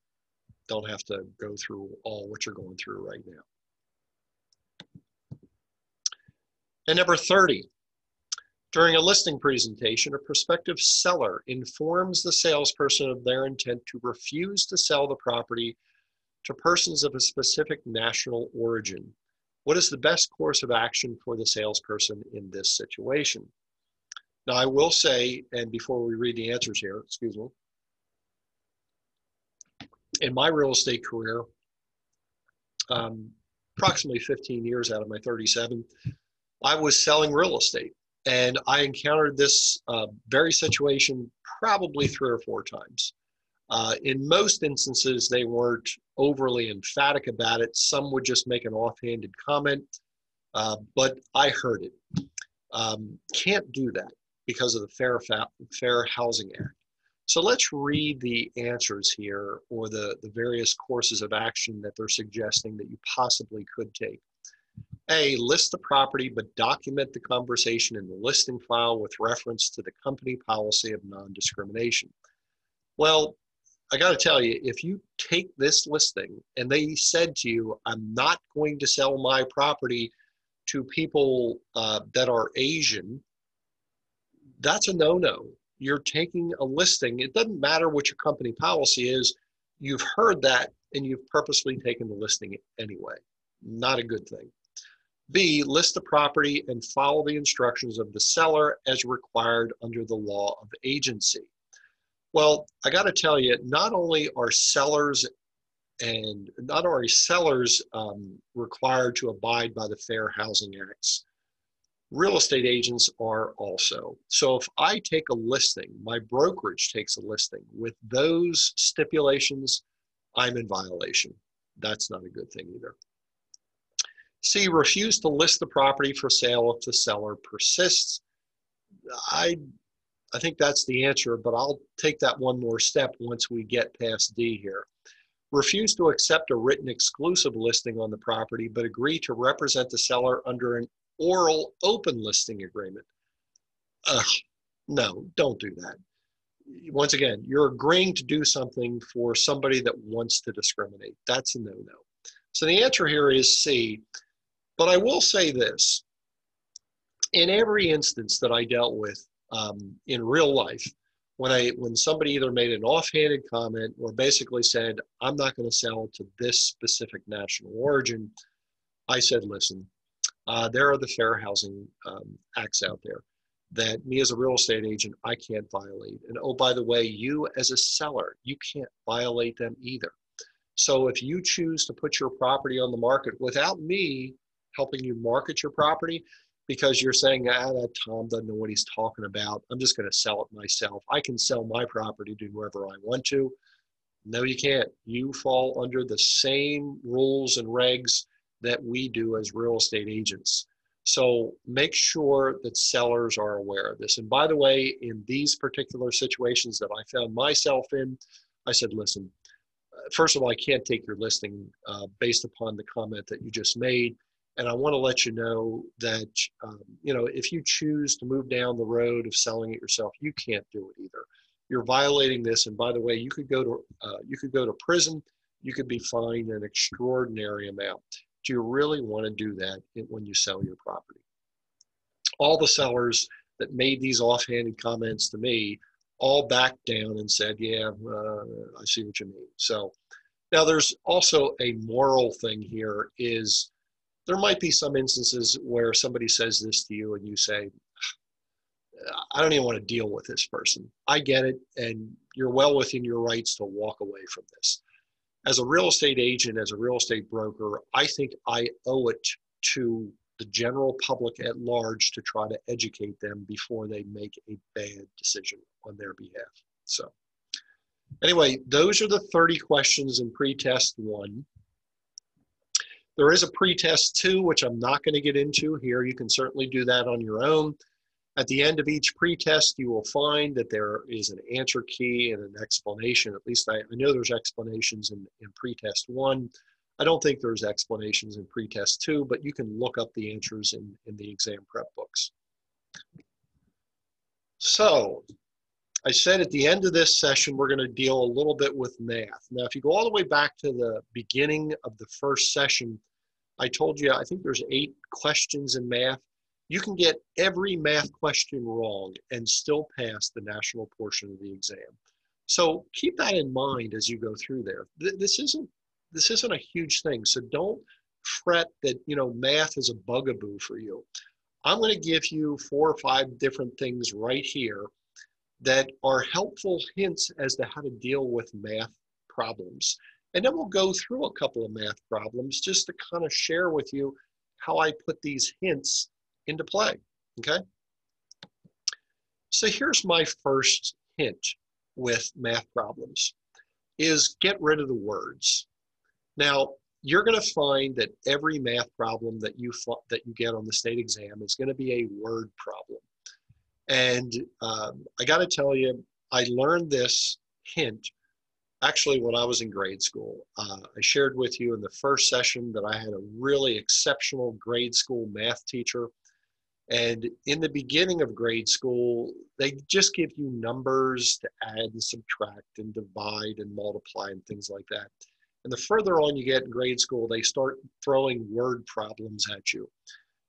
don't have to go through all what you're going through right now. And number 30, during a listing presentation, a prospective seller informs the salesperson of their intent to refuse to sell the property to persons of a specific national origin. What is the best course of action for the salesperson in this situation? Now, I will say, and before we read the answers here, excuse me, in my real estate career, approximately 15 years out of my 37, I was selling real estate, and I encountered this very situation probably 3 or 4 times. In most instances, they weren't overly emphatic about it. Some would just make an offhanded comment, but I heard it. Can't do that because of the Fair Housing Act. So let's read the answers here, or the various courses of action that they're suggesting that you possibly could take. A, list the property, but document the conversation in the listing file with reference to the company policy of non-discrimination. Well, I got to tell you, if you take this listing and they said to you, I'm not going to sell my property to people that are Asian, that's a no-no. You're taking a listing. It doesn't matter what your company policy is. You've heard that and you've purposely taken the listing anyway. Not a good thing. B, list the property and follow the instructions of the seller as required under the law of agency. Well, I got to tell you, not only are sellers required to abide by the Fair Housing Acts, real estate agents are also. So if I take a listing, my brokerage takes a listing with those stipulations, I'm in violation. That's not a good thing either. C, refuse to list the property for sale if the seller persists. I think that's the answer, but I'll take that one more step once we get past D here. Refuse to accept a written exclusive listing on the property, but agree to represent the seller under an oral open listing agreement. No, don't do that. Once again, you're agreeing to do something for somebody that wants to discriminate. That's a no-no. So the answer here is C. But I will say this, in every instance that I dealt with in real life, when somebody either made an offhanded comment or basically said, I'm not going to sell to this specific national origin, I said, listen, there are the Fair Housing Acts out there that me as a real estate agent, I can't violate. And oh, by the way, you as a seller, you can't violate them either. So if you choose to put your property on the market without me helping you market your property because you're saying, that Tom doesn't know what he's talking about. I'm just going to sell it myself. I can sell my property to whoever I want to. No, you can't. You fall under the same rules and regs that we do as real estate agents. So make sure that sellers are aware of this. And by the way, in these particular situations that I found myself in, I said, listen, first of all, I can't take your listing based upon the comment that you just made. And I want to let you know that, if you choose to move down the road of selling it yourself, you can't do it either. You're violating this. And by the way, you could go to prison. You could be fined an extraordinary amount. Do you really want to do that when you sell your property? All the sellers that made these offhanded comments to me all backed down and said, yeah, I see what you mean. So now there's also a moral thing here is there might be some instances where somebody says this to you and you say, I don't even want to deal with this person. I get it. And you're well within your rights to walk away from this. As a real estate agent, as a real estate broker, I think I owe it to the general public at large to try to educate them before they make a bad decision on their behalf. So anyway, those are the 30 questions in pre-test 1. There is a pre-test 2, which I'm not going to get into here. You can certainly do that on your own. At the end of each pretest, you will find that there is an answer key and an explanation. At least I know there's explanations in pretest 1. I don't think there's explanations in pretest 2, but you can look up the answers in the exam prep books. So I said at the end of this session, we're going to deal a little bit with math. Now, if you go all the way back to the beginning of the first session, I told you, I think there's 8 questions in math. You can get every math question wrong and still pass the national portion of the exam. So keep that in mind as you go through there. This isn't a huge thing. So don't fret that, math is a bugaboo for you. I'm going to give you 4 or 5 different things right here that are helpful hints as to how to deal with math problems. And then we'll go through a couple of math problems just to kind of share with you how I put these hints into play, okay? So here's my first hint with math problems, is get rid of the words. Now, you're going to find that every math problem that you get on the state exam is going to be a word problem. And I got to tell you, I learned this hint actually when I was in grade school. I shared with you in the first session that I had a really exceptional grade school math teacher. And in the beginning of grade school, they just give you numbers to add and subtract and divide and multiply and things like that. And the further on you get in grade school, they start throwing word problems at you.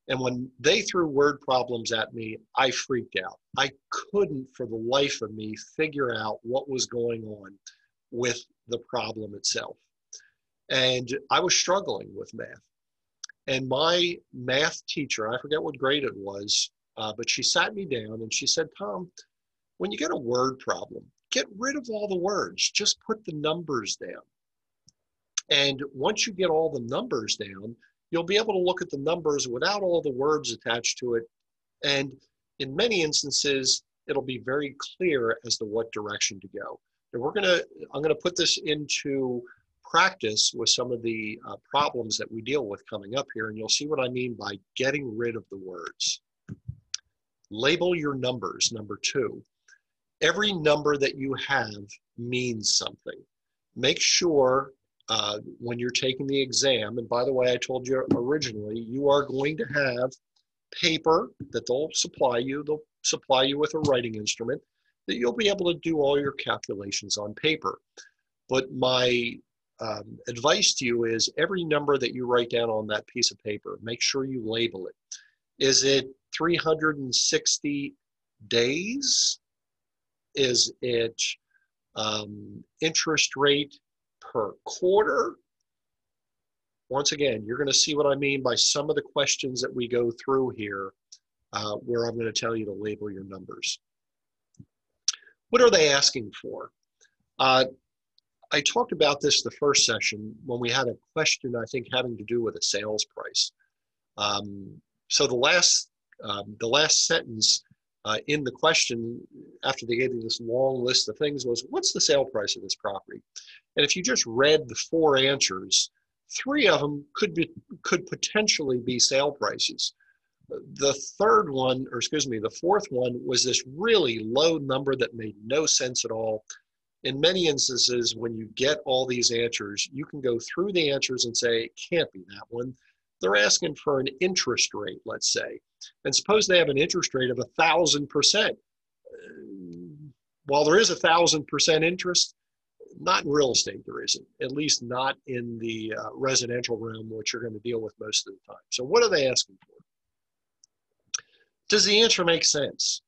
And when they threw word problems at me, I freaked out. I couldn't, for the life of me, figure out what was going on with the problem itself. And I was struggling with math. And my math teacher, I forget what grade it was, but she sat me down and she said, Tom, when you get a word problem, get rid of all the words, just put the numbers down. And once you get all the numbers down, you'll be able to look at the numbers without all the words attached to it. And in many instances, it'll be very clear as to what direction to go. And I'm gonna put this into practice with some of the problems that we deal with coming up here, and you'll see what I mean by getting rid of the words. Label your numbers, number 2. Every number that you have means something. Make sure when you're taking the exam, and by the way, I told you originally, you are going to have paper that they'll supply you. They'll supply you with a writing instrument that you'll be able to do all your calculations on paper. But my advice to you is every number that you write down on that piece of paper, make sure you label it. Is it 360 days? Is it interest rate per quarter? Once again, you're going to see what I mean by some of the questions that we go through here, where I'm going to tell you to label your numbers. What are they asking for? I talked about this the first session when we had a question, I think, having to do with a sales price. So the last sentence in the question, after they gave you this long list of things, was, what's the sale price of this property? And if you just read the 4 answers, 3 of them could potentially be sale prices. The third one, or excuse me, the fourth one was this really low number that made no sense at all. In many instances, when you get all these answers, you can go through the answers and say, it can't be that one. They're asking for an interest rate, let's say. And suppose they have an interest rate of 1,000%. While there is 1,000% interest, not in real estate there isn't, at least not in the residential realm, which you're going to deal with most of the time. So what are they asking for? Does the answer make sense?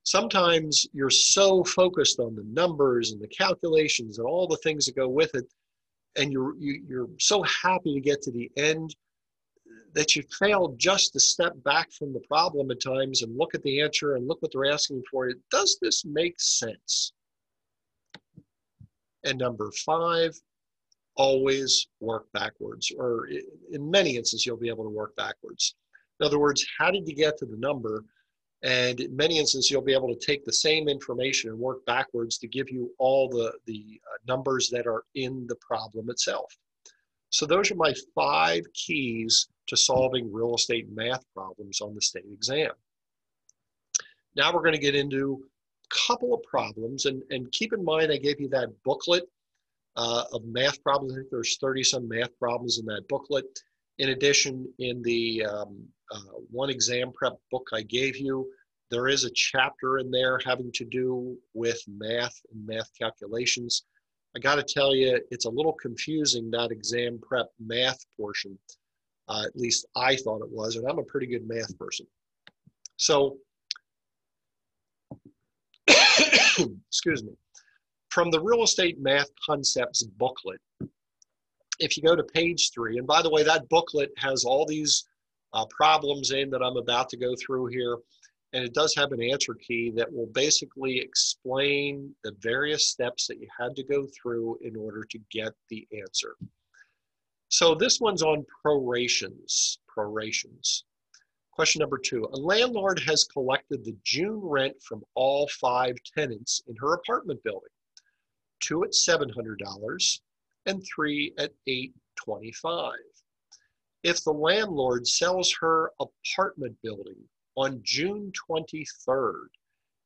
Sometimes you're so focused on the numbers and the calculations and all the things that go with it, and you're so happy to get to the end that you fail just to step back from the problem at times and look at the answer and look what they're asking for. Does this make sense? And number 5, always work backwards, or in many instances, you'll be able to work backwards. In other words, how did you get to the number? And in many instances, you'll be able to take the same information and work backwards to give you all the numbers that are in the problem itself. So those are my 5 keys to solving real estate math problems on the state exam. Now we're going to get into a couple of problems, and keep in mind I gave you that booklet of math problems. I think there's 30-some math problems in that booklet. In addition, in the one exam prep book I gave you, there is a chapter in there having to do with math and math calculations. I got to tell you, it's a little confusing, that exam prep math portion. At least I thought it was, and I'm a pretty good math person. So, excuse me, from the Real Estate Math Concepts booklet, if you go to page 3, and by the way, that booklet has all these problems in that I'm about to go through here, and it does have an answer key that will basically explain the various steps that you had to go through in order to get the answer. So this one's on prorations. Question number 2, a landlord has collected the June rent from all 5 tenants in her apartment building, 2 at $700 and 3 at $825. If the landlord sells her apartment building on June 23rd,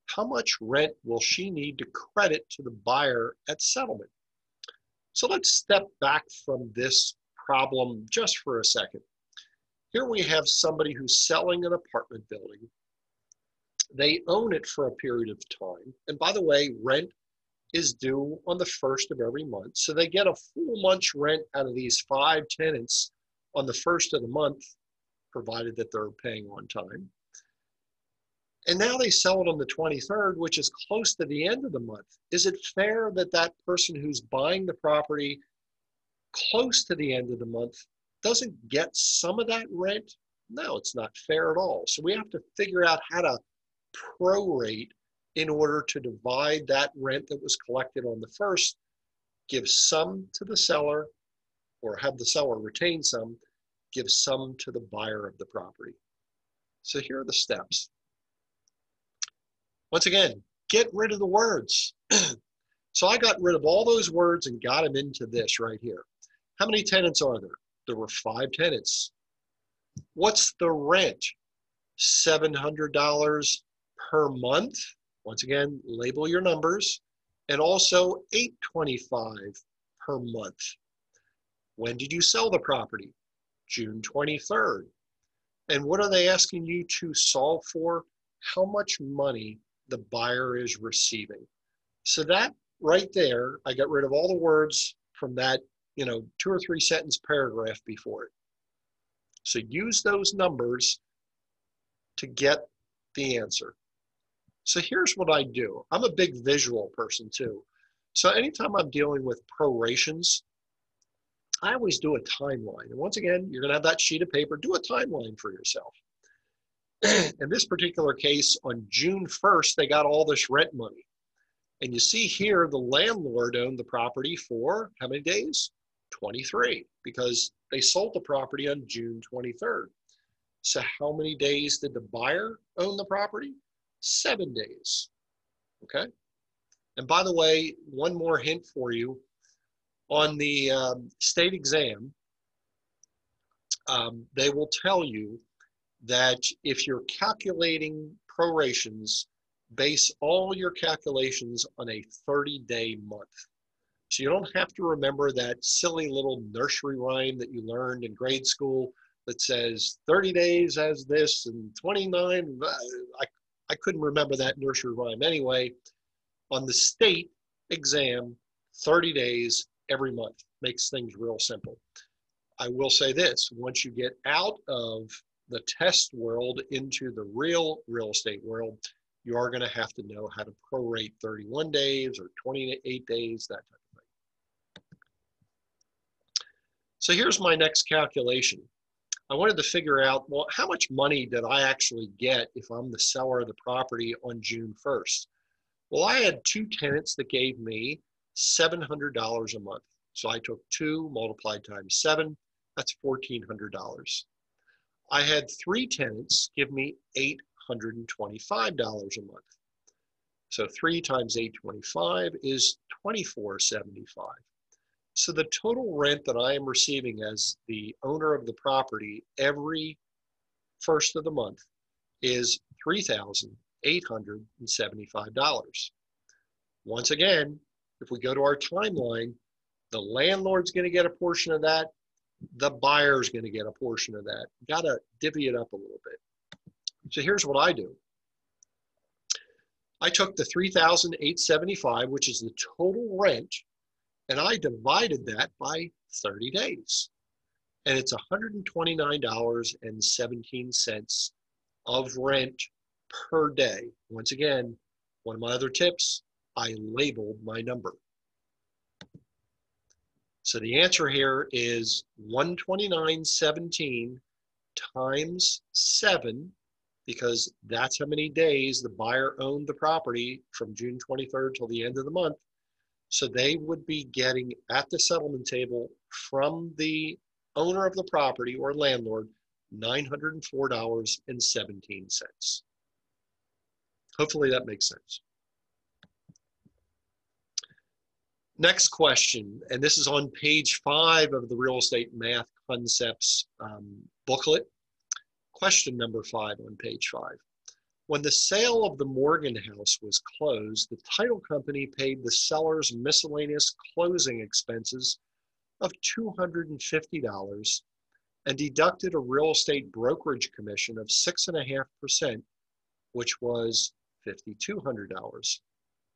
how much rent will she need to credit to the buyer at settlement? So let's step back from this problem just for a second. Here we have somebody who's selling an apartment building. They own it for a period of time. And by the way, rent is due on the 1st of every month. So they get a full month's rent out of these 5 tenants on the 1st of the month, provided that they're paying on time. And now they sell it on the 23rd, which is close to the end of the month. Is it fair that that person who's buying the property close to the end of the month doesn't get some of that rent? No, it's not fair at all. So we have to figure out how to prorate in order to divide that rent that was collected on the 1st, give some to the seller, or have the seller retain some, give some to the buyer of the property. So here are the steps. Once again, get rid of the words. So I got rid of all those words and got them into this right here. How many tenants are there? There were 5 tenants. What's the rent? $700 per month. Once again, label your numbers. And also $825 per month. When did you sell the property? June 23rd. And what are they asking you to solve for? How much money the buyer is receiving. So that right there, I got rid of all the words from that, 2 or 3 sentence paragraph before it. So use those numbers to get the answer. So here's what I do. I'm a big visual person too. So anytime I'm dealing with prorations, I always do a timeline. And once again, you're going to have that sheet of paper. Do a timeline for yourself. In this particular case, on June 1st, they got all this rent money. And you see here, the landlord owned the property for how many days? 23, because they sold the property on June 23rd. So how many days did the buyer own the property? 7 days, okay? And by the way, one more hint for you. On the state exam, they will tell you that if you're calculating prorations, base all your calculations on a 30-day month. So you don't have to remember that silly little nursery rhyme that you learned in grade school that says 30 days as this and 29. I couldn't remember that nursery rhyme anyway. On the state exam, 30 days every month makes things real simple. I will say this, once you get out of the test world into the real estate world, you are going to have to know how to prorate 31 days or 28 days, that type of thing. So here's my next calculation. I wanted to figure out, well, how much money did I actually get if I'm the seller of the property on June 1st? Well, I had 2 tenants that gave me $700 a month. So I took 2 multiplied times 7, that's $1,400. I had 3 tenants give me $825 a month. So 3 times 825 is $2,475. So the total rent that I am receiving as the owner of the property every first of the month is $3,875. Once again, if we go to our timeline, the landlord's going to get a portion of that. The buyer's going to get a portion of that. Got to divvy it up a little bit. So here's what I do. I took the $3,875, which is the total rent, and I divided that by 30 days. And it's $129.17 of rent per day. Once again, one of my other tips, I labeled my number. So the answer here is $129.17 times 7, because that's how many days the buyer owned the property from June 23rd till the end of the month. So they would be getting at the settlement table from the owner of the property or landlord $904.17. Hopefully that makes sense. Next question, and this is on page 5 of the Real Estate Math Concepts booklet. Question number 5 on page 5. When the sale of the Morgan house was closed, the title company paid the seller's miscellaneous closing expenses of $250 and deducted a real estate brokerage commission of 6.5%, which was $5,200.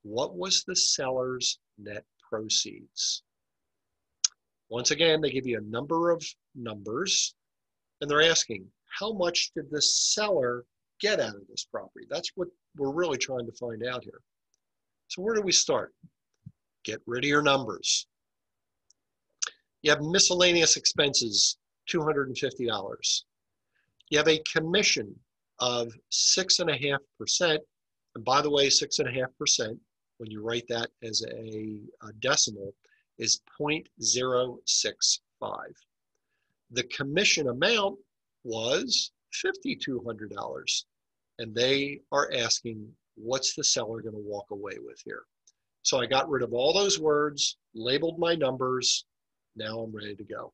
What was the seller's net proceeds? Once again, they give you a number of numbers, and they're asking, how much did the seller get out of this property? That's what we're really trying to find out here. So where do we start? Get rid of your numbers. You have miscellaneous expenses, $250. You have a commission of 6.5%. And by the way, 6.5%, when you write that as a decimal, is 0.065. The commission amount was $5,200. And they are asking, what's the seller going to walk away with here? So I got rid of all those words, labeled my numbers. Now I'm ready to go.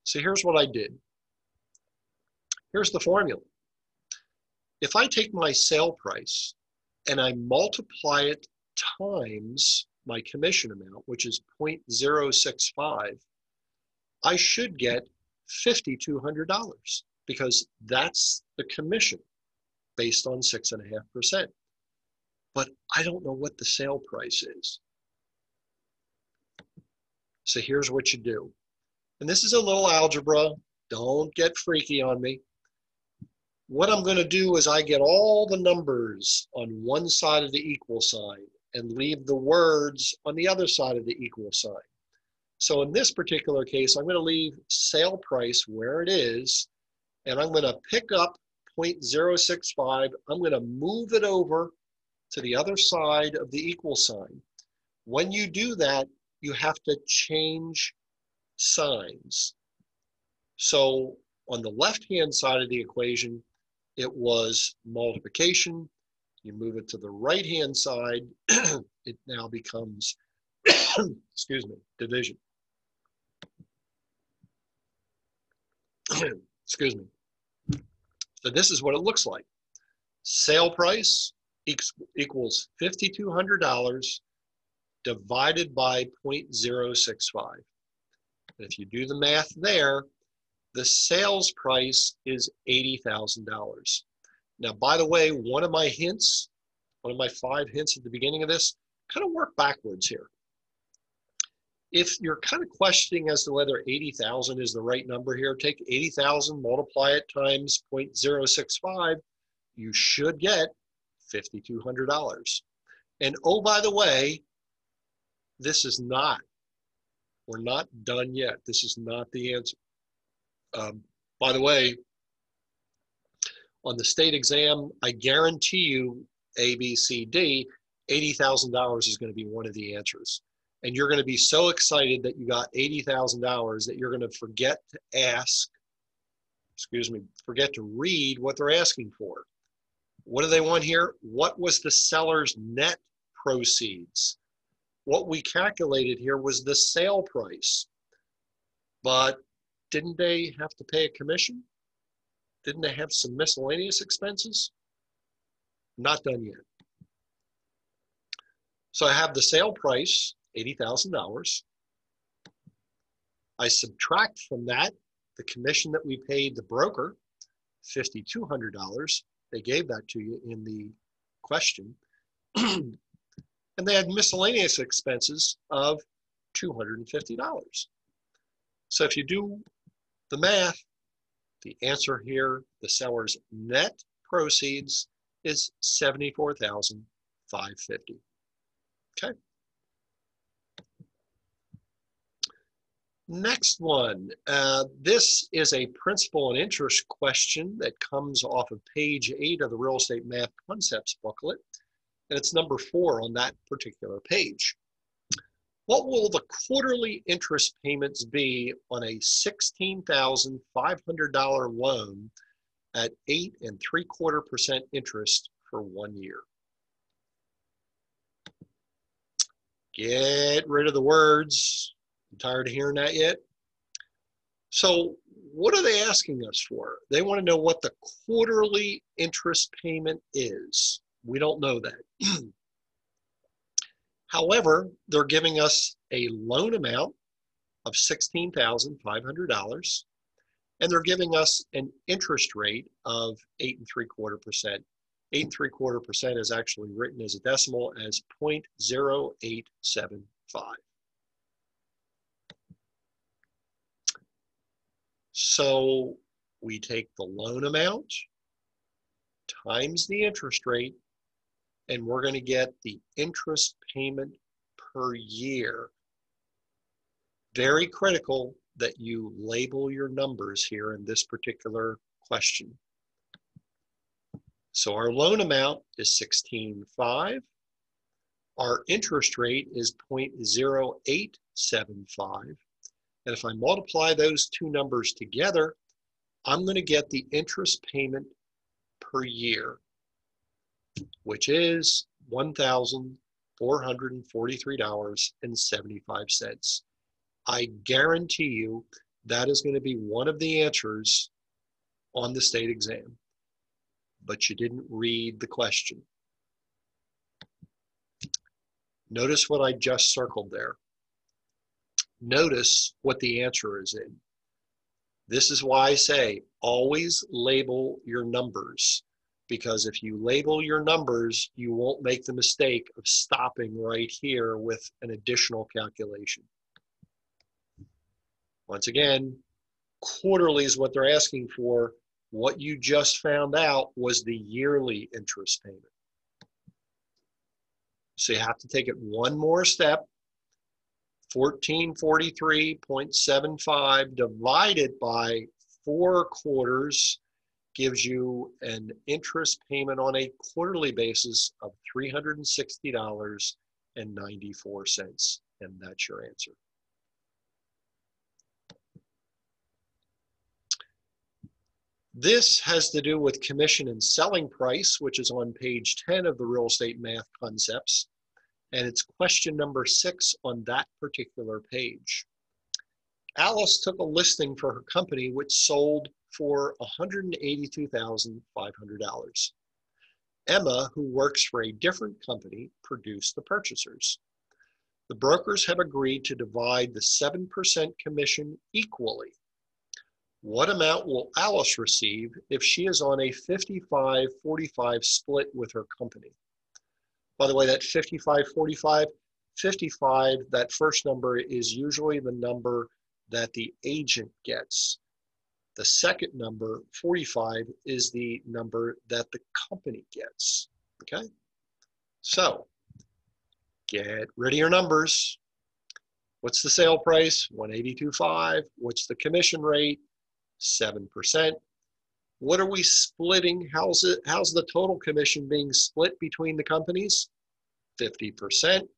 So here's what I did. Here's the formula. If I take my sale price and I multiply it times my commission amount, which is 0.065, I should get $5,200 because that's the commission based on 6.5%. But I don't know what the sale price is. So here's what you do. And this is a little algebra. Don't get freaky on me. What I'm going to do is I get all the numbers on one side of the equal sign and leave the words on the other side of the equal sign. So in this particular case, I'm going to leave sale price where it is, and I'm going to pick up 0.065. I'm going to move it over to the other side of the equal sign. When you do that, you have to change signs. So On the left-hand side of the equation, it was multiplication. You move it to the right-hand side, it now becomes, excuse me, division. Excuse me. So this is what it looks like. Sale price equals $5,200 divided by 0.065. And if you do the math there, the sales price is $80,000. Now, by the way, one of my 5 hints at the beginning of this, kind of work backwards here. If you're kind of questioning as to whether 80,000 is the right number here, take 80,000, multiply it times 0.065, you should get $5,200. And oh, by the way, we're not done yet. This is not the answer. By the way, on the state exam, I guarantee you A, B, C, D, $80,000 is going to be one of the answers. And you're going to be so excited that you got $80,000 that you're going to forget to read what they're asking for. What do they want here? What was the seller's net proceeds? What we calculated here was the sale price. But didn't they have to pay a commission? Didn't they have some miscellaneous expenses? Not done yet. So I have the sale price, $80,000. I subtract from that the commission that we paid the broker, $5,200. They gave that to you in the question. And they had miscellaneous expenses of $250. So if you do the math, the answer here, the seller's net proceeds is $74,550. Okay. Next one. This is a principal and interest question that comes off of page 8 of the Real Estate Math Concepts booklet, and it's number 4 on that particular page. What will the quarterly interest payments be on a $16,500 loan at 8 3/4% interest for 1 year? Get rid of the words. I'm tired of hearing that yet? So what are they asking us for? They want to know what the quarterly interest payment is. We don't know that. However, they're giving us a loan amount of $16,500, and they're giving us an interest rate of 8 3/4%. 8 3/4% is actually written as a decimal as 0.0875. So we take the loan amount times the interest rate, and we're going to get the interest payment per year. Very critical that you label your numbers here in this particular question. So our loan amount is $16,500. Our interest rate is 0.0875. And if I multiply those two numbers together, I'm going to get the interest payment per year, which is $1,443.75. I guarantee you that is going to be one of the answers on the state exam, but you didn't read the question. Notice what I just circled there. Notice what the answer is in. This is why I say always label your numbers, because if you label your numbers, you won't make the mistake of stopping right here with an additional calculation. Once again, quarterly is what they're asking for. What you just found out was the yearly interest payment. So you have to take it one more step. 1443.75 divided by 4 quarters gives you an interest payment on a quarterly basis of $360.94, and that's your answer. This has to do with commission and selling price, which is on page 10 of the Real Estate Math Concepts. And it's question number 6 on that particular page. Alice took a listing for her company which sold for $182,500. Emma, who works for a different company, produced the purchasers. The brokers have agreed to divide the 7% commission equally. What amount will Alice receive if she is on a 55-45 split with her company? By the way, that 55-45, 55, that first number is usually the number that the agent gets. The second number, 45, is the number that the company gets, okay? So, get rid of your numbers. What's the sale price? $182,500. What's the commission rate? 7%. What are we splitting? How's the total commission being split between the companies? 50%.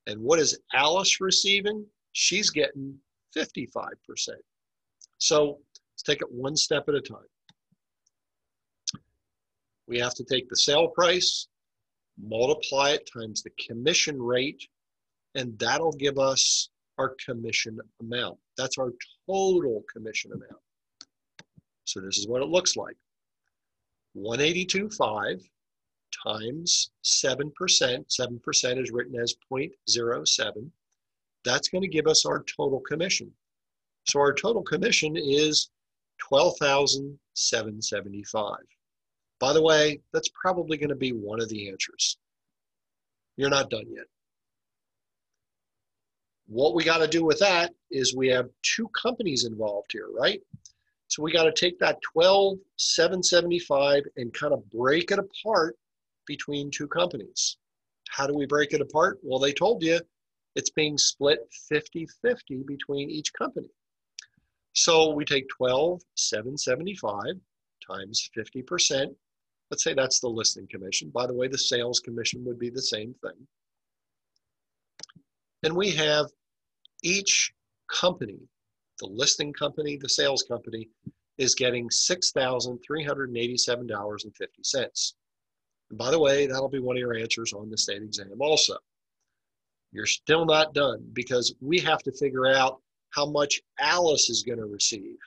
And what is Alice receiving? She's getting 55%. So let's take it one step at a time. We have to take the sale price, multiply it times the commission rate, and that'll give us our commission amount. That's our total commission amount. So this is what it looks like. 182.5 times 7%. 7% is written as 0.07. That's going to give us our total commission. So our total commission is $12,775. By the way, that's probably going to be one of the answers. You're not done yet. What we got to do with that is we have two companies involved here, right? So we got to take that $12,775 and kind of break it apart between two companies. How do we break it apart? Well, they told you it's being split 50-50 between each company. So we take $12,775 times 50%. Let's say that's the listing commission. By the way, the sales commission would be the same thing. And we have each company, the listing company, the sales company, is getting $6,387.50. And by the way, that'll be one of your answers on the state exam also. You're still not done because we have to figure out how much Alice is going to receive.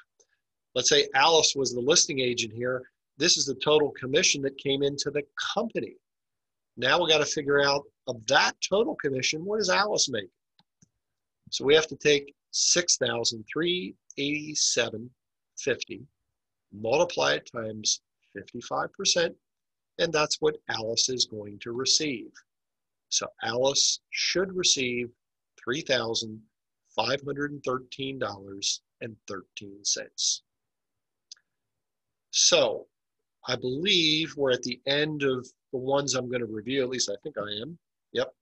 Let's say Alice was the listing agent here. This is the total commission that came into the company. Now we got to figure out of that total commission, what does Alice make? So we have to take $6,387.50, multiply it times 55%, and that's what Alice is going to receive. So Alice should receive $3,513.13. So I believe we're at the end of the ones I'm going to review. At least I think I am. Yep.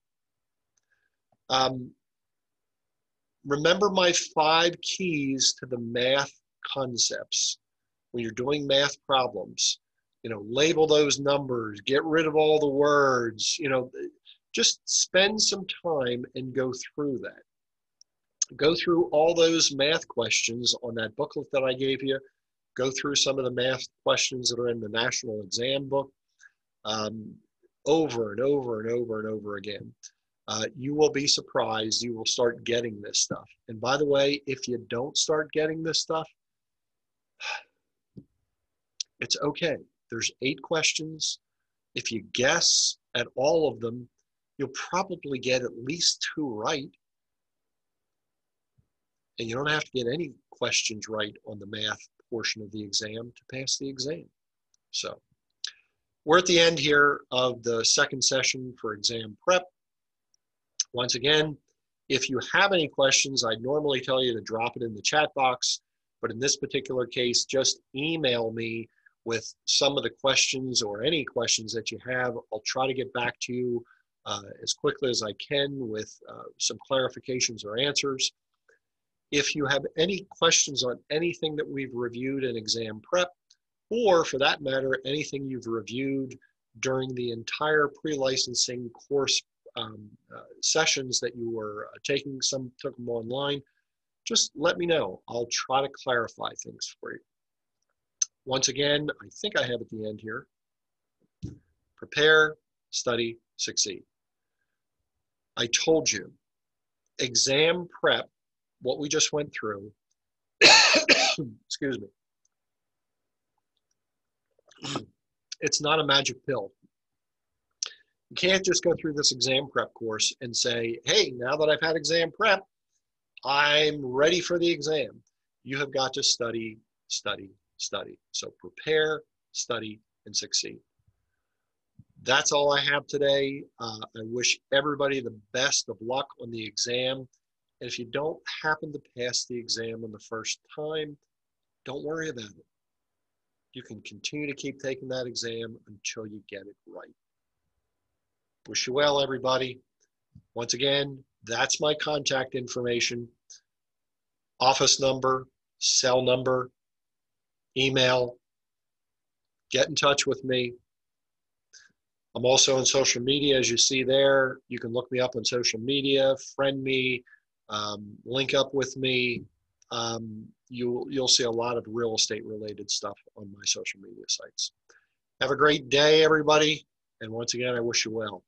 Remember my 5 keys to the math concepts. When you're doing math problems, label those numbers, get rid of all the words, just spend some time and go through that. Go through all those math questions on that booklet that I gave you. Go through some of the math questions that are in the national exam book over and over and over and over again. You will be surprised. You will start getting this stuff. And by the way, if you don't start getting this stuff, it's okay. There's 8 questions. If you guess at all of them, you'll probably get at least 2 right. And you don't have to get any questions right on the math portion of the exam to pass the exam. So we're at the end here of the second session for exam prep. Once again, if you have any questions, I'd normally tell you to drop it in the chat box, but in this particular case, just email me with some of the questions or any questions that you have. I'll try to get back to you as quickly as I can with some clarifications or answers. If you have any questions on anything that we've reviewed in exam prep, or for that matter, anything you've reviewed during the entire pre-licensing course sessions that you were taking, some took them online, just let me know. I'll try to clarify things for you. Once again, I think I have at the end here, prepare, study, succeed. I told you, exam prep, what we just went through, excuse me, it's not a magic pill. You can't just go through this exam prep course and say, hey, now that I've had exam prep, I'm ready for the exam. You have got to study, study, study. So prepare, study, and succeed. That's all I have today. I wish everybody the best of luck on the exam. And if you don't happen to pass the exam on the first time, don't worry about it. You can continue to keep taking that exam until you get it right. Wish you well, everybody. Once again, that's my contact information, office number, cell number, email. Get in touch with me. I'm also on social media, as you see there. You can look me up on social media, friend me, link up with me. You'll see a lot of real estate related stuff on my social media sites. Have a great day, everybody. And once again, I wish you well.